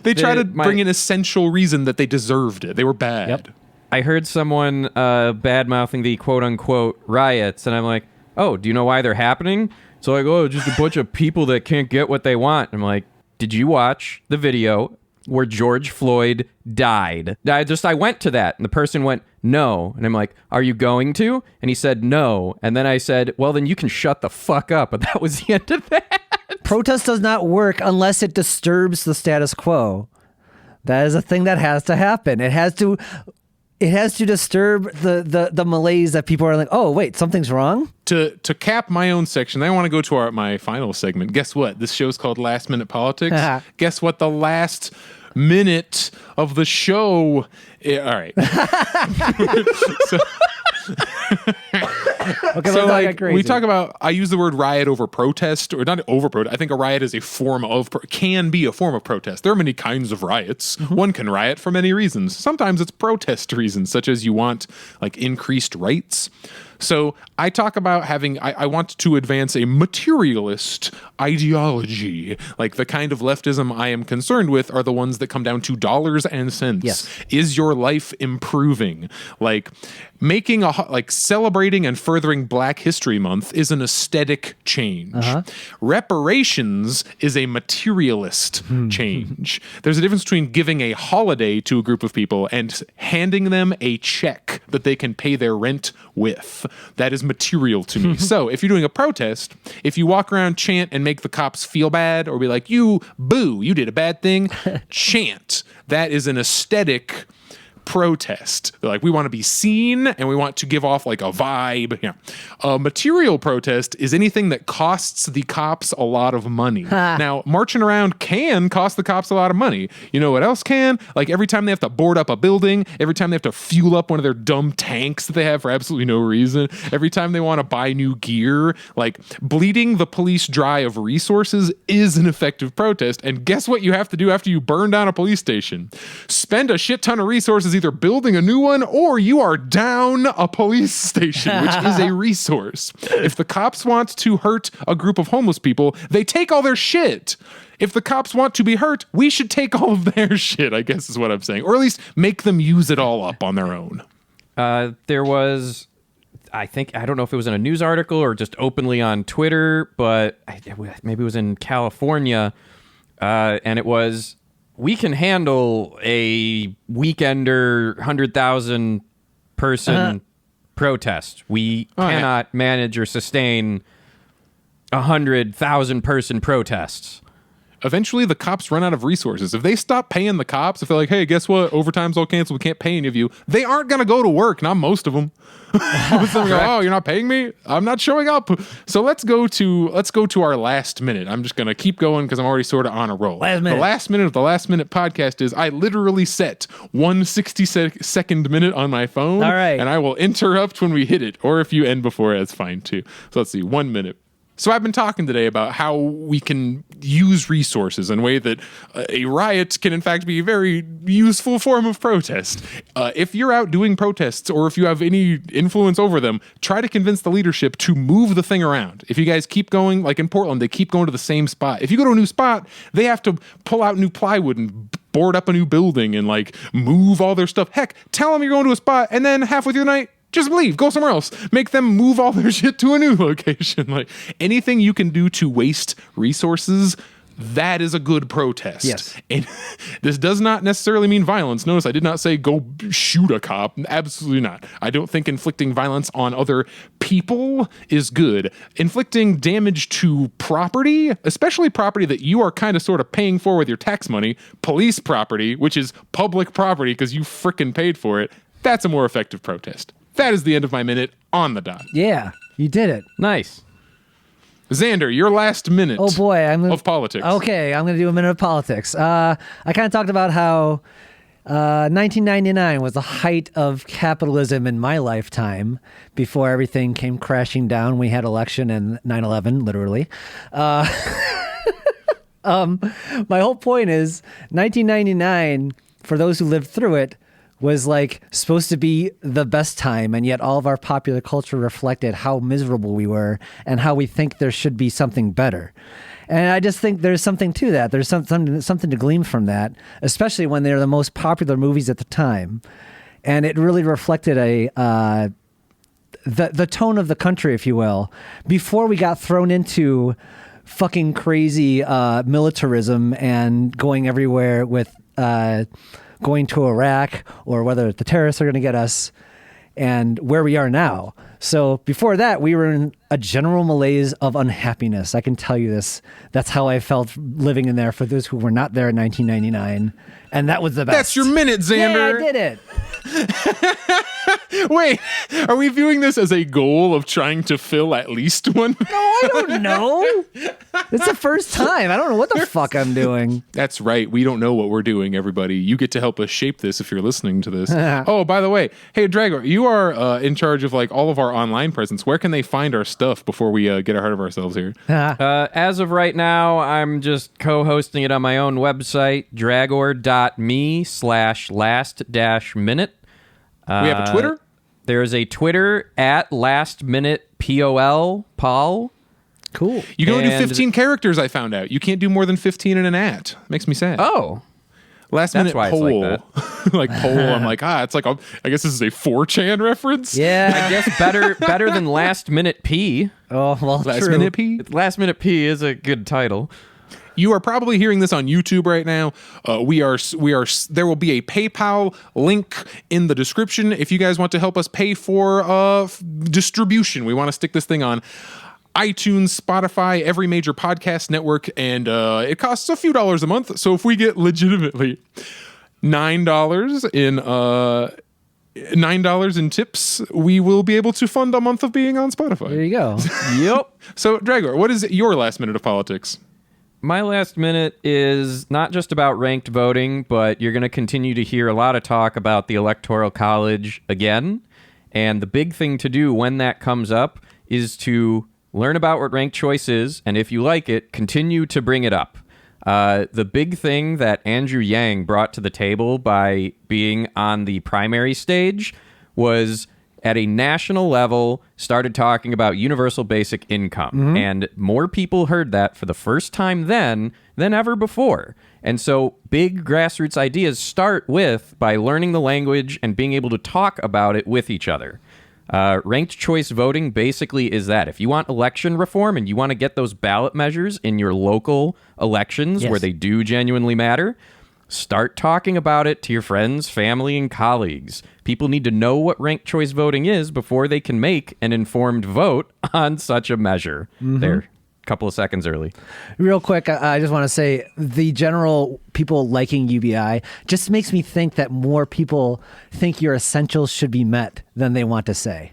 Speaker 1: they try to
Speaker 3: my-
Speaker 1: bring an essential reason that they deserved it. They were bad.
Speaker 2: Yep.
Speaker 3: I heard someone bad-mouthing the quote-unquote riots, and I'm like, oh, do you know why they're happening? So like, oh, just a bunch of people that can't get what they want. I'm like, did you watch the video where George Floyd died? I went to that, and the person went, no. And I'm like, are you going to? And he said, no. And then I said, well, then you can shut the fuck up. And that was the end of that.
Speaker 2: Protest does not work unless it disturbs the status quo. That is a thing that has to happen. It has to disturb the malaise that people are like, oh, wait, something's wrong?
Speaker 1: To cap my own section, I want to go to my final segment. Guess what? This show's called Last Minute Politics. Guess what? The last minute of the show. All right.
Speaker 2: Okay,
Speaker 1: So
Speaker 2: let's not
Speaker 1: like
Speaker 2: get crazy.
Speaker 1: we talk about, I use the word riot over protest, or not over protest. I think a riot is can be a form of protest. There are many kinds of riots. One can riot for many reasons. Sometimes it's protest reasons, such as you want like increased rights. So I talk about I want to advance a materialist ideology. Like the kind of leftism I am concerned with are the ones that come down to dollars and cents.
Speaker 2: Yes.
Speaker 1: Is your life improving? Like making celebrating and furthering Black History Month is an aesthetic change. Reparations is a materialist change. There's a difference between giving a holiday to a group of people and handing them a check that they can pay their rent with. That is material to me. So if you're doing a protest, if you walk around, chant, and make the cops feel bad, or be like, you did a bad thing, chant. That is an aesthetic protest. They're like, we want to be seen and we want to give off like a vibe. Yeah. A material protest is anything that costs the cops a lot of money. Now, marching around can cost the cops a lot of money. You know what else can? Like every time they have to board up a building, every time they have to fuel up one of their dumb tanks that they have for absolutely no reason, every time they want to buy new gear, like bleeding the police dry of resources is an effective protest. And guess what you have to do after you burn down a police station? Spend a shit ton of resources either building a new one or you are down a police station, which is a resource. If the cops want to hurt a group of homeless people, they take all their shit. If the cops want to be hurt, we should take all of their shit, I guess is what I'm saying. Or at least make them use it all up on their own.
Speaker 3: There was, I don't know if it was in a news article or just openly on Twitter, but maybe it was in California, and it was, we can handle a weekender 100,000 person protest. We cannot manage or sustain 100,000 person protests.
Speaker 1: eventually the cops run out of resources. If they stop paying the cops, if they're like, hey, guess what? Overtime's all canceled. We can't pay any of you. They aren't going to go to work. Not most of them. Most of them go, oh, you're not paying me? I'm not showing up. So let's go to our last minute. I'm just going to keep going because I'm already sort of on a roll.
Speaker 2: Last minute.
Speaker 1: The last minute of the last minute podcast is I literally set 1 60-second minute on my phone.
Speaker 2: All right.
Speaker 1: And I will interrupt when we hit it. Or if you end before, that's fine too. So let's see, 1 minute. So I've been talking today about how we can use resources in a way that a riot can in fact be a very useful form of protest. If you're out doing protests or if you have any influence over them, try to convince the leadership to move the thing around. If you guys keep going, like in Portland, they keep going to the same spot. If you go to a new spot, they have to pull out new plywood and board up a new building and like move all their stuff. Heck, tell them you're going to a spot and then halfway through the night, just leave, go somewhere else. Make them move all their shit to a new location. Like anything you can do to waste resources, that is a good protest.
Speaker 2: Yes.
Speaker 1: And this does not necessarily mean violence. Notice I did not say go shoot a cop. Absolutely not. I don't think inflicting violence on other people is good. Inflicting damage to property, especially property that you are kind of sort of paying for with your tax money, police property, which is public property because you frickin' paid for it, that's a more effective protest. That is the end of my minute on the dot.
Speaker 2: Yeah, you did it.
Speaker 3: Nice.
Speaker 1: Xander, your last minute
Speaker 2: Oh boy,
Speaker 1: of politics.
Speaker 2: Okay, I'm going to do a minute of politics. I kind of talked about how 1999 was the height of capitalism in my lifetime before everything came crashing down. We had election and 9/11, literally. My whole point is 1999, for those who lived through it, was like supposed to be the best time, and yet all of our popular culture reflected how miserable we were and how we think there should be something better. And I just think there's something to that. There's something to glean from that, especially when they're the most popular movies at the time. And it really reflected the tone of the country, if you will, before we got thrown into fucking crazy militarism and going everywhere with going to Iraq, or whether the terrorists are going to get us, and where we are now. So before that, we were in a general malaise of unhappiness. I can tell you this. That's how I felt living in there for those who were not there in 1999. And that was the best.
Speaker 1: That's your minute, Xander.
Speaker 2: Yeah, I did it.
Speaker 1: Wait, are we viewing this as a goal of trying to fill at least one?
Speaker 2: No, I don't know. It's the first time. I don't know what the fuck I'm doing.
Speaker 1: That's right. We don't know what we're doing, everybody. You get to help us shape this if you're listening to this. Oh, by the way, hey, Drago, you are in charge of like all of our online presence. Where can they find our stuff before we get ahead of ourselves here?
Speaker 3: As of right now, I'm just co-hosting it on my own website, dragor.me/last-minute.
Speaker 1: We have a Twitter?
Speaker 3: There is a Twitter at lastminutepol. Paul.
Speaker 2: Cool.
Speaker 1: You can only do 15 characters, I found out. You can't do more than 15 in an at. Makes me sad.
Speaker 3: Oh.
Speaker 1: Last
Speaker 3: That's
Speaker 1: minute
Speaker 3: why it's
Speaker 1: poll.
Speaker 3: like
Speaker 1: like poll, I'm like, it's like, I guess this is a 4chan reference?
Speaker 2: Yeah.
Speaker 3: I guess better than Last Minute P.
Speaker 2: Oh, well,
Speaker 1: Last
Speaker 2: true.
Speaker 1: minute P?
Speaker 3: Last Minute P is a good title.
Speaker 1: You are probably hearing this on YouTube right now. We are. There will be a PayPal link in the description if you guys want to help us pay for distribution. We want to stick this thing on iTunes, Spotify, every major podcast network, and it costs a few dollars a month. So if we get legitimately $9 in tips, we will be able to fund a month of being on Spotify.
Speaker 2: There you go.
Speaker 3: Yep.
Speaker 1: So, Dragor, what is your last minute of politics?
Speaker 3: My last minute is not just about ranked voting, but you're going to continue to hear a lot of talk about the Electoral College again. And the big thing to do when that comes up is to learn about what ranked choice is, and if you like it, continue to bring it up. The big thing that Andrew Yang brought to the table by being on the primary stage was at a national level, started talking about universal basic income. Mm-hmm. And more people heard that for the first time then than ever before. And so big grassroots ideas start by learning the language and being able to talk about it with each other. Ranked choice voting basically is that. If you want election reform and you want to get those ballot measures in your local elections where they do genuinely matter, start talking about it to your friends, family, and colleagues. People need to know what ranked choice voting is before they can make an informed vote on such a measure. Mm-hmm. There. couple of seconds early.
Speaker 2: Real quick, I just want to say the general people liking UBI just makes me think that more people think your essentials should be met than they want to say.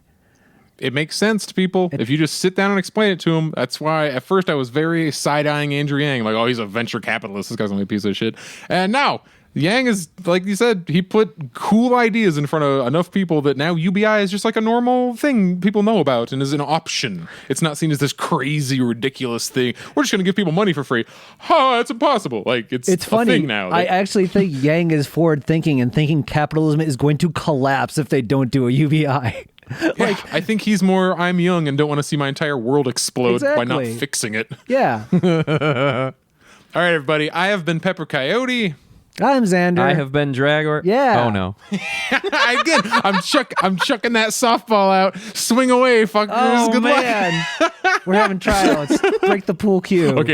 Speaker 1: It makes sense to people if you just sit down and explain it to them. That's why at first I was very side-eyeing Andrew Yang, like, oh, he's a venture capitalist. This guy's only a piece of shit. And now Yang is, like you said, he put cool ideas in front of enough people that now UBI is just like a normal thing people know about and is an option. It's not seen as this crazy, ridiculous thing. We're just going to give people money for free. Oh, that's impossible. Like, it's a
Speaker 2: funny
Speaker 1: thing now.
Speaker 2: I actually think Yang is forward thinking and thinking capitalism is going to collapse if they don't do a UBI.
Speaker 1: Yeah, I think he's more, I'm young and don't want to see my entire world explode by not
Speaker 2: Exactly.
Speaker 1: fixing it.
Speaker 2: Yeah.
Speaker 1: All right, everybody. I have been Pepper Coyote.
Speaker 2: I'm Xander.
Speaker 3: I have been Dragor.
Speaker 2: Yeah.
Speaker 3: Oh no.
Speaker 1: Again, I'm chucking that softball out. Swing away, fuckers.
Speaker 2: Oh,
Speaker 1: Good
Speaker 2: man. We're having tryouts. Break the pool cue.
Speaker 1: luck.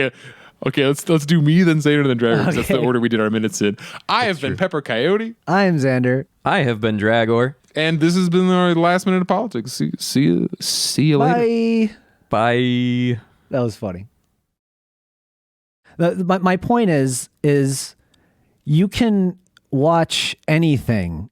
Speaker 1: Okay. Let's do me, then Xander, then Dragon. 'Cause That's the
Speaker 2: Okay.
Speaker 1: order we did our minutes in. I have been Pepper Coyote,
Speaker 2: I'm Xander.
Speaker 3: I have been Dragor.
Speaker 1: and this has been our last minute of politics. See you later.
Speaker 2: Bye.
Speaker 3: Bye.
Speaker 2: That was funny. My point is you can watch anything